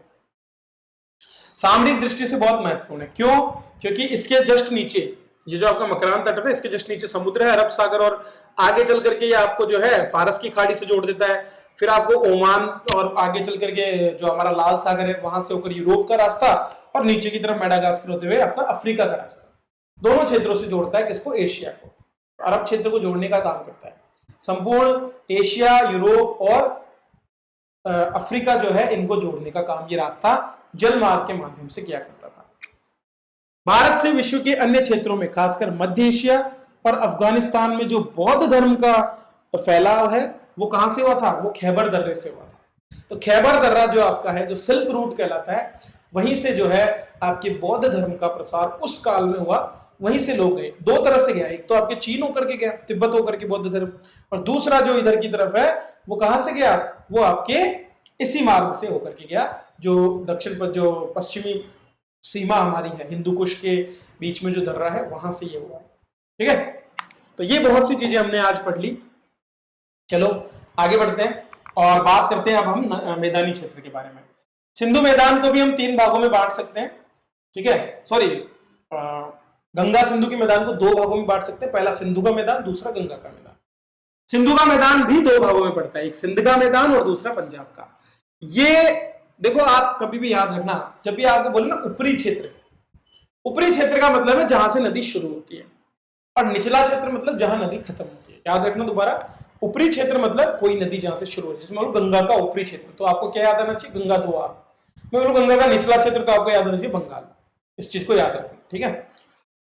सामरिक दृष्टि से बहुत महत्वपूर्ण है, क्यों? क्योंकि इसके जस्ट नीचे ये जो आपका मकरान तट है, इसके जस्ट नीचे समुद्र है, अरब सागर, और आगे चल करके ये आपको जो है फारस की खाड़ी से जोड़ देता है। फिर आपको ओमान और आगे चल करके जो हमारा लाल सागर है वहां से होकर यूरोप का रास्ता, और नीचे की तरफ मेडागास्कर होते हुए आपका अफ्रीका का रास्ता, दोनों क्षेत्रों से जोड़ता है किसको? एशिया को। अरब क्षेत्र को जोड़ने का काम करता है। संपूर्ण एशिया, यूरोप और अफ्रीका जो है इनको जोड़ने का काम ये रास्ता जल मार्ग के माध्यम से किया करता था। भारत से विश्व के अन्य क्षेत्रों में, खासकर मध्य एशिया और अफगानिस्तान में जो बौद्ध धर्म का फैलाव है वो कहां से हुआ था? वो खैबर दर्रे से हुआ था। तो खैबर दर्रा जो आपका है, जो सिल्क रूट कहलाता है, वहीं से जो है आपके बौद्ध धर्म का प्रसार उस काल में हुआ। वहीं से लोग गए, दो तरह से गया, एक तो आपके चीन होकर के गया, तिब्बत होकर के बौद्ध धर्म, और दूसरा जो इधर की तरफ है वो कहां से गया? वो आपके इसी मार्ग से होकर के गया, जो दक्षिण पर जो पश्चिमी सीमा हमारी है, हिंदू कुश के बीच में जो दर्रा है वहां से ये हुआ है, ठीक है। तो ये बहुत सी चीजें हमने आज पढ़ ली। चलो आगे बढ़ते हैं और बात करते हैं अब हम मैदानी क्षेत्र के बारे में। सिंधु मैदान को भी हम 3 भागों में बांट सकते हैं, ठीक है, सॉरी, गंगा सिंधु के मैदान को 2 भागों में बांट सकते हैं, पहला सिंधु का मैदान, दूसरा गंगा का मैदान। सिंधु का मैदान भी 2 भागों में पड़ता है, एक सिंध का मैदान और दूसरा पंजाब का। ये देखो, आप कभी भी याद रखना, जब भी आपको बोले ना ऊपरी क्षेत्र, ऊपरी क्षेत्र का मतलब है जहां से नदी शुरू होती है, और निचला क्षेत्र मतलब जहां नदी खत्म होती है। याद रखना दोबारा, ऊपरी क्षेत्र मतलब कोई नदी जहां से शुरू होती है। जिसमें बोलो गंगा का ऊपरी क्षेत्र, तो आपको क्या याद आना चाहिए? गंगा दोआ। मैं बोलूं गंगा का निचला क्षेत्र, तो आपको याद आना चाहिए बंगाल। इस चीज को याद रखना, ठीक है।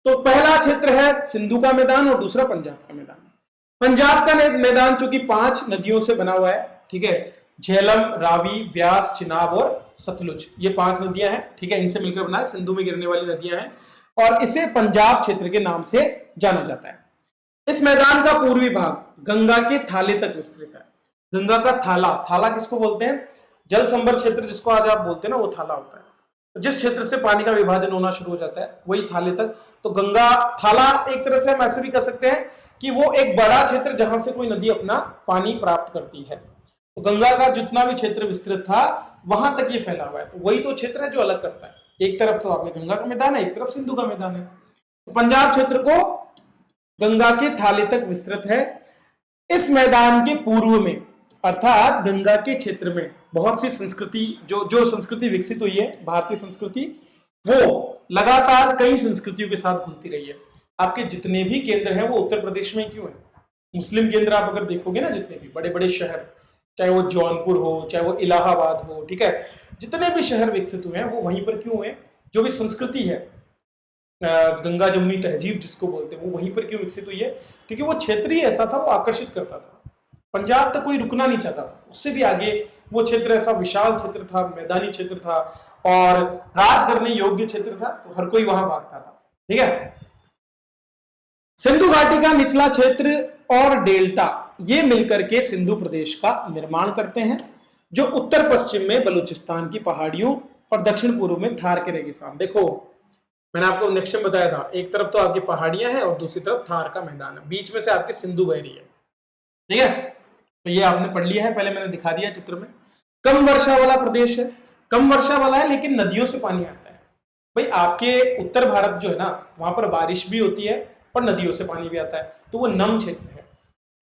तो पहला क्षेत्र है सिंधु का मैदान और दूसरा पंजाब का मैदान। पंजाब का मैदान चूंकि 5 नदियों से बना हुआ है, ठीक है, झेलम, रावी, ब्यास, चिनाब और सतलुज, ये 5 नदियां हैं, ठीक है, इनसे मिलकर बना है, सिंधु में गिरने वाली नदियां हैं, और इसे पंजाब क्षेत्र के नाम से जाना जाता है। इस मैदान का पूर्वी भाग गंगा के थाले तक विस्तृत है। गंगा का थाला, थाला किसको बोलते हैं? जल संभर क्षेत्र जिसको आज आप बोलते हैं ना, वो थाला होता है। तो जिस क्षेत्र से पानी का विभाजन होना शुरू हो जाता है वही थाले तक। तो गंगा थाला एक तरह से हम ऐसे भी कर सकते हैं कि वो एक बड़ा क्षेत्र जहां से कोई नदी अपना पानी प्राप्त करती है। तो गंगा का जितना भी क्षेत्र विस्तृत था वहां तक ये फैला हुआ है। तो वही तो क्षेत्र है जो अलग करता है। एक तरफ तो आपके गंगा का मैदान है, एक तरफ सिंधु का मैदान है। तो पंजाब क्षेत्र को गंगा के थाले तक विस्तृत है। इस मैदान के पूर्व में, अर्थात गंगा के क्षेत्र में, बहुत सी संस्कृति जो संस्कृति विकसित हुई है, भारतीय संस्कृति, वो लगातार कई संस्कृतियों के साथ घुलती रही है। आपके जितने भी केंद्र हैं वो उत्तर प्रदेश में क्यों है? मुस्लिम केंद्र आप अगर देखोगे ना, जितने भी बड़े बड़े शहर, चाहे वो जौनपुर हो, चाहे वो इलाहाबाद हो, ठीक है, जितने भी शहर विकसित हुए हैं वो वहीं पर क्यों हुए? जो भी संस्कृति है, गंगा जमुनी तहजीब जिसको बोलते हैं, वो वहीं पर क्यों विकसित हुई है? क्योंकि वो क्षेत्र ही ऐसा था, वो आकर्षित करता था। पंजाब तक कोई रुकना नहीं चाहता था, उससे भी आगे वो क्षेत्र ऐसा विशाल क्षेत्र था, मैदानी क्षेत्र था और राज करने योग्य क्षेत्र था, तो हर कोई वहां भागता था, ठीक है। सिंधु घाटी का निचला क्षेत्र और डेल्टा ये मिलकर के सिंधु प्रदेश का निर्माण करते हैं, जो उत्तर पश्चिम में बलूचिस्तान की पहाड़ियों और दक्षिण पूर्व में थार के रेगिस्तान। देखो मैंने आपको नेक्स्ट में बताया था, एक तरफ तो आपकी पहाड़ियां हैं और दूसरी तरफ थार का मैदान है, बीच में से आपकी सिंधु बह रही है, ठीक है। तो ये आपने पढ़ लिया है, पहले मैंने दिखा दिया चित्र में। कम वर्षा वाला प्रदेश है, कम वर्षा वाला है लेकिन नदियों से पानी आता है। भाई आपके उत्तर भारत जो है ना, वहां पर बारिश भी होती है और नदियों से पानी भी आता है, तो वो नम क्षेत्र है।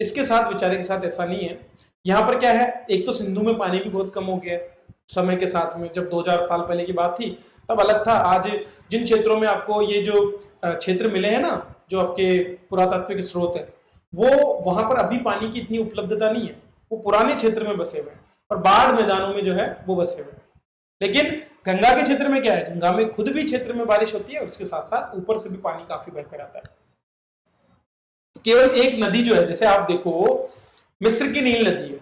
इसके साथ बेचारे के साथ ऐसा नहीं है। यहाँ पर क्या है, एक तो सिंधु में पानी भी बहुत कम हो गया है समय के साथ में। जब 2000 साल पहले की बात थी तब अलग था। आज जिन क्षेत्रों में आपको ये जो क्षेत्र मिले हैं ना, जो आपके पुरातात्विक स्रोत है, वो वहां पर अभी पानी की इतनी उपलब्धता नहीं है, वो पुराने क्षेत्र में बसे हुए हैं और बाढ़ मैदानों में जो है वो बसे हुए हैं। लेकिन गंगा के क्षेत्र में क्या है, गंगा में खुद भी क्षेत्र में बारिश होती है और उसके साथ साथ ऊपर से भी पानी काफी बहकर आता है। केवल एक नदी जो है, जैसे आप देखो मिस्र की नील नदी है,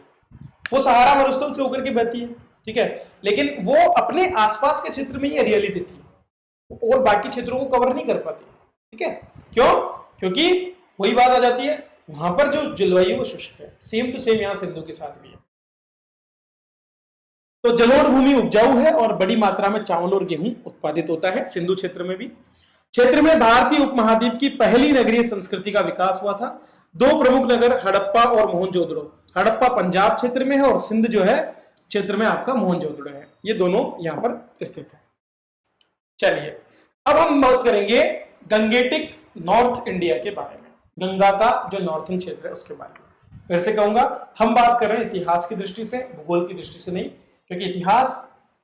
वो सहारा मरुस्थल से होकर के बहती है, ठीक है, लेकिन वो अपने आसपास के क्षेत्र में ही हरियाली देती है और बाकी क्षेत्रों को कवर नहीं कर पाती, ठीक है। क्यों? क्योंकि वही बात आ जाती है, वहां पर जो जलवायु वो शुष्क है। सेम टू सेम यहां सिंधु के साथ भी है। तो जलोढ़ भूमि उपजाऊ है और बड़ी मात्रा में चावल और गेहूं उत्पादित होता है सिंधु क्षेत्र में भी। क्षेत्र में भारतीय उपमहाद्वीप की पहली नगरीय संस्कृति का विकास हुआ था। दो प्रमुख नगर हड़प्पा और मोहनजोदड़ो, हड़प्पा पंजाब क्षेत्र में है और सिंध जो है क्षेत्र में आपका मोहनजोदड़ो है, ये दोनों यहां पर स्थित है। चलिए अब हम बात करेंगे गंगेटिक नॉर्थ इंडिया के बारे में, गंगा का जो नॉर्थन क्षेत्र है उसके बारे में। फिर से कहूंगा, हम बात कर रहे हैं इतिहास की दृष्टि से, भूगोल की दृष्टि से नहीं, क्योंकि इतिहास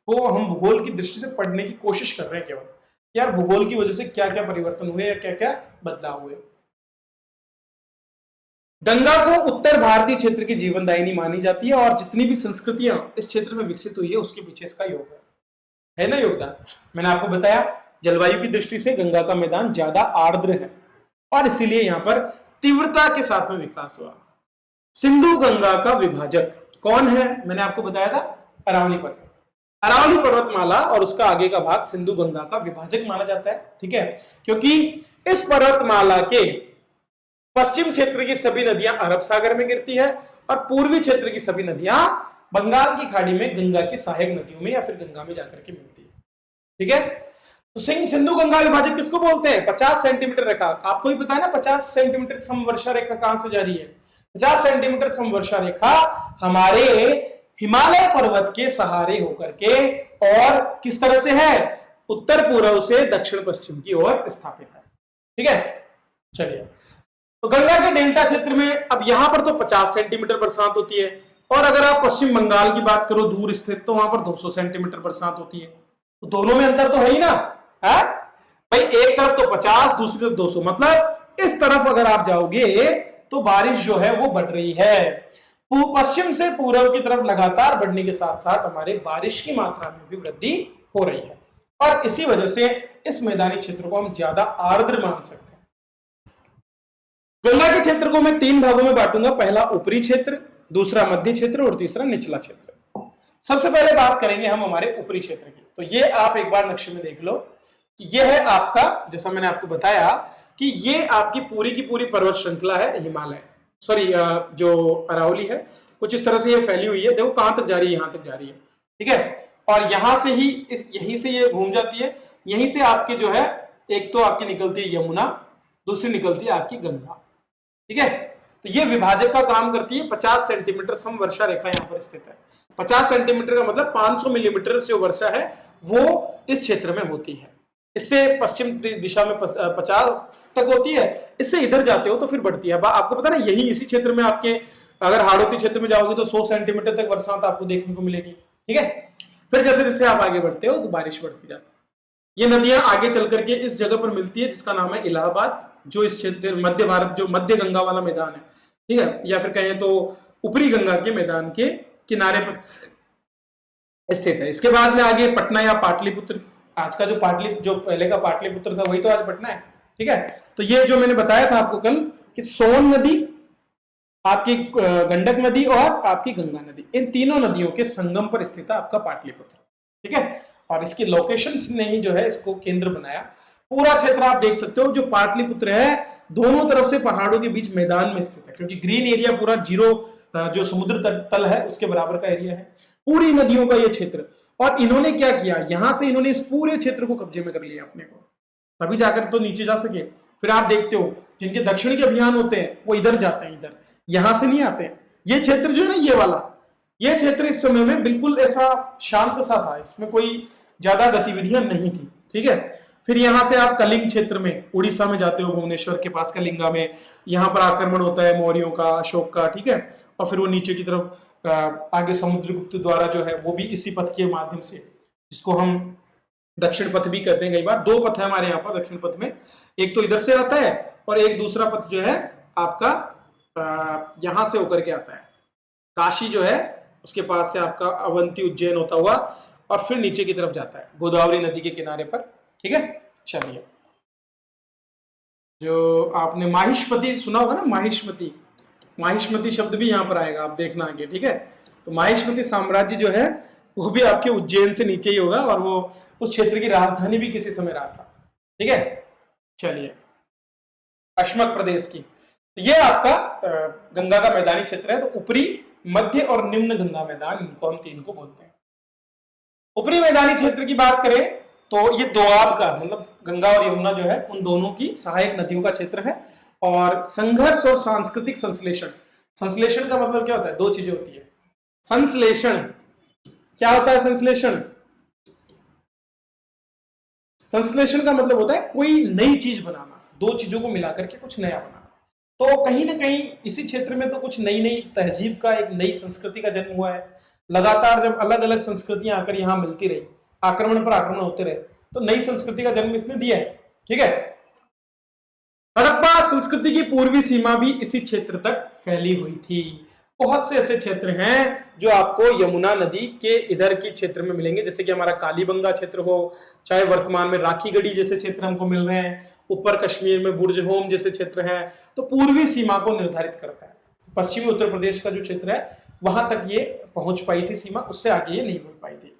को हम भूगोल की दृष्टि से पढ़ने की कोशिश कर रहे हैं केवल, यार भूगोल की वजह से क्या क्या परिवर्तन हुए या क्या क्या बदलाव हुए। गंगा को उत्तर भारतीय क्षेत्र की जीवनदायिनी मानी जाती है और जितनी भी संस्कृतियां इस क्षेत्र में विकसित हुई है उसके पीछे इसका योग है ना योगदान। मैंने आपको बताया जलवायु की दृष्टि से गंगा का मैदान ज्यादा आर्द्र है और इसीलिए यहां पर तीव्रता के साथ में विकास हुआ। सिंधु गंगा का विभाजक कौन है? मैंने आपको बताया था अरावली पर्वत। अरावली पर्वतमाला और उसका आगे का भाग सिंधु गंगा का विभाजक माना जाता है, ठीक है, क्योंकि इस पर्वतमाला के पश्चिम क्षेत्र की सभी नदियां अरब सागर में गिरती है और पूर्वी क्षेत्र की सभी नदियां बंगाल की खाड़ी में गंगा की सहायक नदियों में या फिर गंगा में जाकर के मिलती है, ठीक है। तो सिंधु गंगा विभाजक किसको बोलते हैं? 50 सेंटीमीटर रेखा, आपको भी पता है ना 50 सेंटीमीटर समवर्षा रेखा कहां से जा रही है? 50 सेंटीमीटर समवर्षा रेखा हमारे हिमालय पर्वत के सहारे होकर के और किस तरह से है, उत्तर पूर्व से दक्षिण पश्चिम की ओर स्थापित है, ठीक है। चलिए, तो गंगा के डेल्टा क्षेत्र में अब यहां पर तो 50 सेंटीमीटर बरसात होती है और अगर आप पश्चिम बंगाल की बात करो दूर स्थित, तो वहां पर 200 सेंटीमीटर बरसात होती है। तो दोनों में अंतर तो है ही ना, है भाई, एक तरफ तो 50, दूसरी तरफ 200, मतलब इस तरफ अगर आप जाओगे तो बारिश जो है वो बढ़ रही है। पश्चिम से पूर्व की तरफ लगातार बढ़ने के साथ साथ हमारे बारिश की मात्रा में भी वृद्धि हो रही है और इसी वजह से इस मैदानी क्षेत्र को हम ज्यादा आर्द्र मान सकते हैं। गंगा के क्षेत्र को मैं 3 भागों में बांटूंगा, पहला ऊपरी क्षेत्र, दूसरा मध्य क्षेत्र और तीसरा निचला क्षेत्र। सबसे पहले बात करेंगे हम हमारे ऊपरी क्षेत्र की। तो ये आप एक बार नक्शे में देख लो कि ये है आपका, जैसा मैंने आपको बताया कि ये आपकी पूरी पर्वत श्रृंखला है हिमालय, सॉरी जो अरावली है, कुछ इस तरह से ये फैली हुई है। देखो कहां तक जा रही है, यहां तक जा रही है, ठीक है। और यहां से ही यहीं से ये घूम जाती है, यहीं से आपके जो है एक तो आपकी निकलती है यमुना, दूसरी निकलती है आपकी गंगा, ठीक है। तो ये विभाजक का काम करती है। 50 सेंटीमीटर समवर्षा रेखा यहां पर स्थित है। 50 सेंटीमीटर का मतलब 500 मिलीमीटर से वर्षा है वो इस क्षेत्र में होती है। इससे पश्चिम दिशा में 50 तक होती है, इससे इधर जाते हो तो फिर बढ़ती है। आपको पता ना, यही इसी क्षेत्र में आपके अगर हाड़ौती क्षेत्र में जाओगे तो 100 सेंटीमीटर तक बरसात आपको देखने को मिलेगी, ठीक है। फिर जैसे जैसे आप आगे बढ़ते हो तो बारिश बढ़ती जाती है। ये नदियां आगे चल करके इस जगह पर मिलती है जिसका नाम है इलाहाबाद, जो इस क्षेत्र मध्य भारत, जो मध्य गंगा वाला मैदान है, ठीक है, या फिर कहें तो ऊपरी गंगा के मैदान के किनारे पर स्थित है। इसके बाद में आगे पटना या पाटलिपुत्र, आज का जो पहले का पाटलिपुत्र था वही तो आज पटना है, ठीक है। तो ये जो मैंने बताया था आपको कल कि सोन नदी, आपकी गंडक नदी और आपकी गंगा नदी, इन तीनों नदियों के संगम पर स्थित है आपका पाटलिपुत्र, ठीक है। और इसकी लोकेशन ने ही जो है इसको केंद्र बनाया। पूरा क्षेत्र आप देख सकते हो, जो पाटलिपुत्र है दोनों तरफ से पहाड़ों के बीच मैदान में स्थित है, क्योंकि ग्रीन एरिया पूरा जीरो, जो समुद्र तल है उसके बराबर का एरिया है, पूरी नदियों का ये क्षेत्र। और इन्होंने क्या किया, यहां से इन्होंने इस पूरे क्षेत्र को कब्जे में कर लिया अपने को, तभी जाकर तो नीचे जा सके। फिर आप देखते हो जिनके दक्षिण के अभियान होते हैं वो इधर जाते हैं, इधर, यहां से नहीं आते हैं। ये क्षेत्र जो है ना, ये वाला, ये क्षेत्र इस समय में बिल्कुल ऐसा शांत सा था, इसमें कोई ज्यादा गतिविधियां नहीं थी, ठीक है। फिर यहां से आप कलिंग क्षेत्र में उड़ीसा में जाते हो, भुवनेश्वर के पास कलिंगा में, यहां पर आक्रमण होता है मौर्यों का, अशोक का, ठीक है। और फिर वो नीचे की तरफ आगे समुद्रगुप्त द्वारा जो है वो भी इसी पथ के माध्यम से, जिसको हम दक्षिण पथ भी कहते हैं कई बार। दो पथ है हमारे यहाँ पर दक्षिण पथ में, एक तो इधर से आता है और एक दूसरा पथ जो है आपका यहां से होकर के आता है, काशी जो है उसके पास से आपका अवंती उज्जैन होता हुआ और फिर नीचे की तरफ जाता है गोदावरी नदी के किनारे पर। ठीक है, चलिए, जो आपने माहिष्मति सुना होगा ना, माहिष्मति, माहिष्मति शब्द भी यहाँ पर आएगा, आप देखना आगे। ठीक है, तो माहिष्मति साम्राज्य जो है वो भी आपके उज्जैन से नीचे ही होगा और वो उस क्षेत्र की राजधानी भी किसी समय रहा था। ठीक है, चलिए, अश्मक प्रदेश की, ये आपका गंगा का मैदानी क्षेत्र है। तो ऊपरी, मध्य और निम्न गंगा मैदान, इनको हम तीन को बोलते हैं। ऊपरी मैदानी क्षेत्र की बात करें तो ये दोआब का, मतलब गंगा और यमुना जो है उन दोनों की सहायक नदियों का क्षेत्र है। और संघर्ष और सांस्कृतिक संश्लेषण, संश्लेषण का मतलब क्या होता है, दो चीजें होती है। संश्लेषण क्या होता है, संश्लेषण, संश्लेषण का मतलब होता है कोई नई चीज बनाना, दो चीजों को मिलाकर के कुछ नया बनाना। तो कहीं ना कहीं इसी क्षेत्र में तो कुछ नई नई तहजीब का, एक नई संस्कृति का जन्म हुआ है। लगातार जब अलग अलग संस्कृतियां आकर यहाँ मिलती रही, आक्रमण पर आक्रमण होते रहे, तो नई संस्कृति का जन्म इसने दिया है। ठीक है, हड़प्पा संस्कृति की पूर्वी सीमा भी इसी क्षेत्र तक फैली हुई थी। बहुत से ऐसे क्षेत्र हैं जो आपको यमुना नदी के इधर की क्षेत्र में मिलेंगे, जैसे कि हमारा कालीबंगा क्षेत्र हो, चाहे वर्तमान में राखीगढ़ी जैसे क्षेत्र हमको मिल रहे हैं, ऊपर कश्मीर में बुर्ज होम जैसे क्षेत्र हैं। तो पूर्वी सीमा को निर्धारित करता है। पश्चिमी उत्तर प्रदेश का जो क्षेत्र है वहां तक ये पहुंच पाई थी सीमा, उससे आगे ये नहीं पहुंच पाई थी।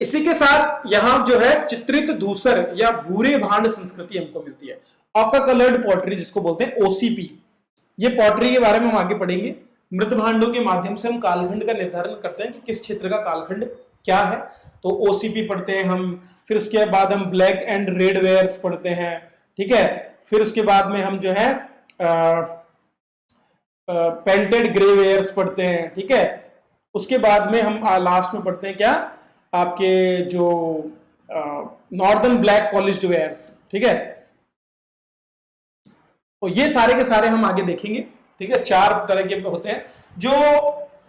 इसी के साथ यहां जो है चित्रित धूसर या भूरे भांड संस्कृति हमको मिलती है, ऑका कलर्ड पॉटरी जिसको बोलते हैं, ओसीपी। ये पॉटरी के बारे में हम आगे पढ़ेंगे। मृत भांडों के माध्यम से हम कालखंड का निर्धारण करते हैं कि किस क्षेत्र का कालखंड क्या है, तो ओसीपी पढ़ते हैं हम। फिर उसके बाद हम ब्लैक एंड रेड वेयर्स पढ़ते हैं। ठीक है, फिर उसके बाद में हम जो है पेंटेड ग्रे वेयर्स पढ़ते हैं। ठीक है, उसके बाद में हम लास्ट में पढ़ते हैं क्या, आपके जो नॉर्दर्न ब्लैक पॉलिश्ड वेयर्स। ठीक है, तो ये सारे के सारे हम आगे देखेंगे। ठीक है, चार तरह के होते हैं जो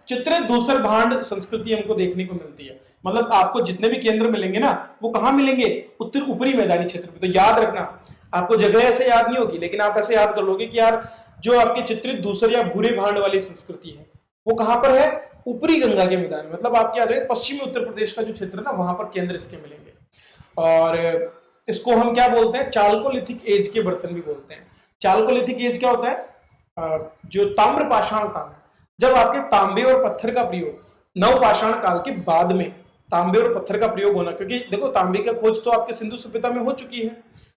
चित्रित धूसर भांड संस्कृति हमको देखने को मिलती है। मतलब आपको जितने भी केंद्र मिलेंगे ना, वो कहां मिलेंगे, उत्तर ऊपरी मैदानी क्षेत्र में। तो याद रखना, आपको जगह ऐसे याद नहीं होगी, लेकिन आप ऐसे याद कर लोगे कि यार जो आपके चित्रित धूसर या भूरे भांड वाली संस्कृति है वो कहां पर है, ऊपरी गंगा के मैदान में। मतलब आपके आ जाएगा पश्चिमी उत्तर प्रदेश का जो क्षेत्र है ना, वहां पर केंद्र इसके मिलेंगे। और इसको हम क्या बोलते हैं, चाल्कोलिथिक एज के बर्तन भी बोलते हैं। चाल्कोलिथिक एज क्या होता है, जो ताम्र पाषाण काल है, जब आपके तांबे और पत्थर का प्रयोग, नव पाषाण काल के बाद में तांबे और पत्थर का प्रयोग होना। क्योंकि देखो तांबे का खोज तो आपके सिंधु सभ्यता में हो चुकी है।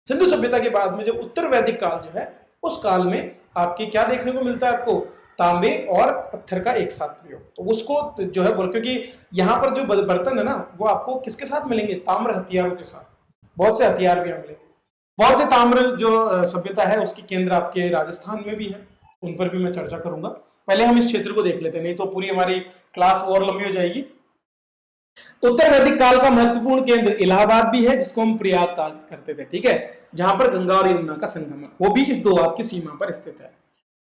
सिंधु सभ्यता के बाद में जब उत्तर वैदिक काल जो है, उस काल में आपके क्या देखने को मिलता है, आपको तांबे और पत्थर का एक साथ प्रयोग। तो उसको जो है बोल, क्योंकि यहाँ पर जो बर्तन है ना, वो आपको किसके साथ मिलेंगे, ताम्र हथियारों के साथ। बहुत से हथियार भी यहाँ मिलेंगे। बहुत से ताम्र जो सभ्यता है उसकी केंद्र आपके राजस्थान में भी है, उन पर भी मैं चर्चा करूंगा। पहले हम इस क्षेत्र को देख लेते हैं, नहीं तो पूरी हमारी क्लास और लंबी हो जाएगी। उत्तर वैदिक काल का महत्वपूर्ण केंद्र इलाहाबाद भी है, जिसको हम प्रयाग काल करते थे। ठीक है, जहां पर गंगा और यमुना का संगम है, वो भी इस दोआब की सीमा पर स्थित है।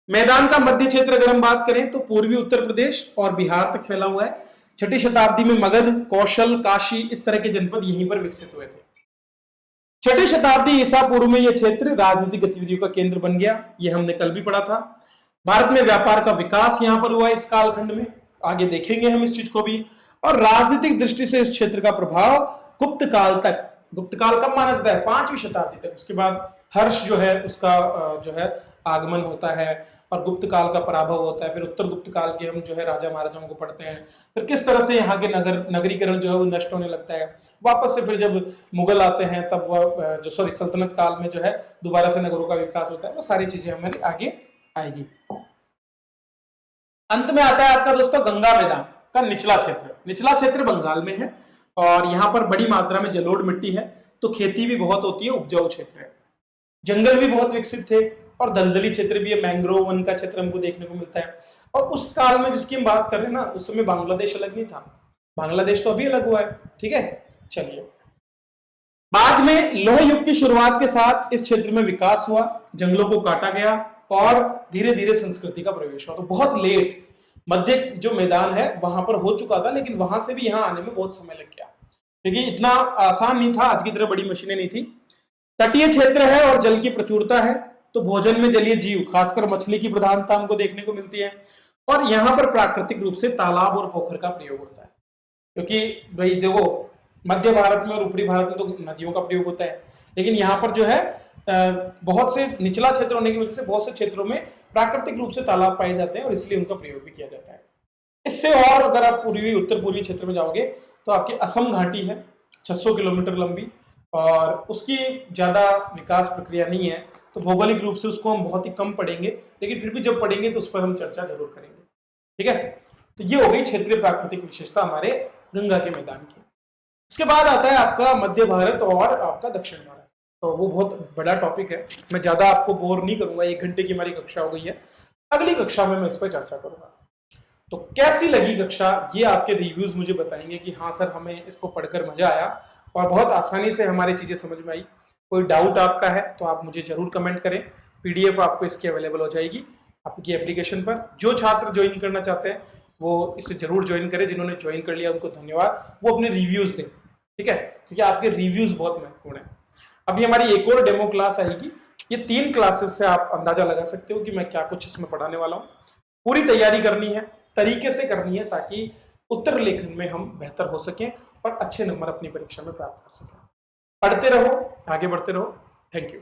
मैदान का मध्य क्षेत्र अगर हम बात करें तो पूर्वी उत्तर प्रदेश और बिहार तक फैला हुआ है। 6ठी शताब्दी में मगध, कौशल, काशी इस तरह के जनपद यहीं पर विकसित हुए थे। 6ठी शताब्दी ईसा पूर्व में यह क्षेत्र राजनीतिक गतिविधियों का केंद्र बन गया। यह हमने कल भी पढ़ा था। भारत में व्यापार का विकास यहां पर हुआ इस कालखंड में, आगे देखेंगे हम इस चीज को भी। और राजनीतिक दृष्टि से इस क्षेत्र का प्रभाव गुप्त काल तक, गुप्त काल कब माना जाता है, 5वीं शताब्दी तक। उसके बाद हर्ष जो है उसका जो है आगमन होता है और गुप्त काल का पराभव होता है। फिर उत्तर गुप्त काल के हम जो है राजा महाराजाओं को पढ़ते हैं। फिर किस तरह से यहाँ के नगरीकरण जो है वो नष्ट होने लगता है। वापस से फिर जब मुगल आते हैं तब वह जो सल्तनत काल में जो है दोबारा से नगरों का विकास होता है। वो सारी चीजें हमारी आगे आएगी। अंत में आता है आपका दोस्तों गंगा मैदान का निचला क्षेत्र। निचला क्षेत्र बंगाल में है और यहाँ पर बड़ी मात्रा में जलोढ़ मिट्टी है, तो खेती भी बहुत होती है, उपजाऊ क्षेत्र है। जंगल भी बहुत विकसित थे और दलदली क्षेत्र भी है, मैंग्रोव वन का क्षेत्र हमको देखने को मिलता है। और उस काल में जिसकी हम बात कर रहे हैं ना, उस समय बांग्लादेश अलग नहीं था, बांग्लादेश तो अभी अलग हुआ है। ठीक है, चलिए। बाद में लोह युग की शुरुआत के साथ इस क्षेत्र में विकास हुआ, जंगलों को काटा गया और धीरे धीरे संस्कृति का प्रवेश हुआ। तो बहुत लेट मध्य जो मैदान है वहां पर हो चुका था, लेकिन वहां से भी यहाँ आने में बहुत समय लग गया। क्योंकि इतना आसान नहीं था, आज की तरह बड़ी मशीनें नहीं थी। तटीय क्षेत्र है और जल की प्रचुरता है, तो भोजन में जलीय जीव खासकर मछली की प्रधानता हमको देखने को मिलती है। और यहाँ पर प्राकृतिक रूप से तालाब और पोखर का प्रयोग होता है, क्योंकि भाई देखो मध्य भारत में और ऊपरी भारत में तो नदियों का प्रयोग होता है, लेकिन यहाँ पर जो है बहुत से निचला क्षेत्र होने की वजह से बहुत से क्षेत्रों में प्राकृतिक रूप से तालाब पाए जाते हैं और इसलिए उनका प्रयोग भी किया जाता है। इससे और अगर आप पूर्वी उत्तर पूर्वी क्षेत्र में जाओगे तो आपकी असम घाटी है 600 किलोमीटर लंबी, और उसकी ज़्यादा विकास प्रक्रिया नहीं है, तो भौगोलिक रूप से उसको हम बहुत ही कम पढ़ेंगे, लेकिन फिर भी जब पढ़ेंगे तो उस पर हम चर्चा जरूर करेंगे। ठीक है, तो ये हो गई क्षेत्रीय प्राकृतिक विशेषता हमारे गंगा के मैदान की। इसके बाद आता है आपका मध्य भारत और आपका दक्षिण भारत। तो वो बहुत बड़ा टॉपिक है, मैं ज़्यादा आपको बोर नहीं करूंगा, 1 घंटे की हमारी कक्षा हो गई है, अगली कक्षा में मैं इस पर चर्चा करूंगा। तो कैसी लगी कक्षा, ये आपके रिव्यूज मुझे बताएंगे कि हाँ सर हमें इसको पढ़कर मजा आया और बहुत आसानी से हमारी चीजें समझ में आई। कोई डाउट आपका है तो आप मुझे जरूर कमेंट करें, पीडीएफ आपको इसकी अवेलेबल हो जाएगी आपकी एप्लीकेशन पर। जो छात्र ज्वाइन करना चाहते हैं वो इसे जरूर ज्वाइन करें, जिन्होंने ज्वाइन कर लिया उनको धन्यवाद, वो अपने रिव्यूज दें। ठीक है, क्योंकि आपके रिव्यूज बहुत महत्वपूर्ण है। अभी हमारी एक और डेमो क्लास आएगी, ये 3 क्लासेस से आप अंदाजा लगा सकते हो कि मैं क्या कुछ इसमें पढ़ाने वाला हूँ। पूरी तैयारी करनी है, तरीके से करनी है, ताकि उत्तर लेखन में हम बेहतर हो सकें और अच्छे नंबर अपनी परीक्षा में प्राप्त कर सकें। पढ़ते रहो, आगे बढ़ते रहो। Thank you.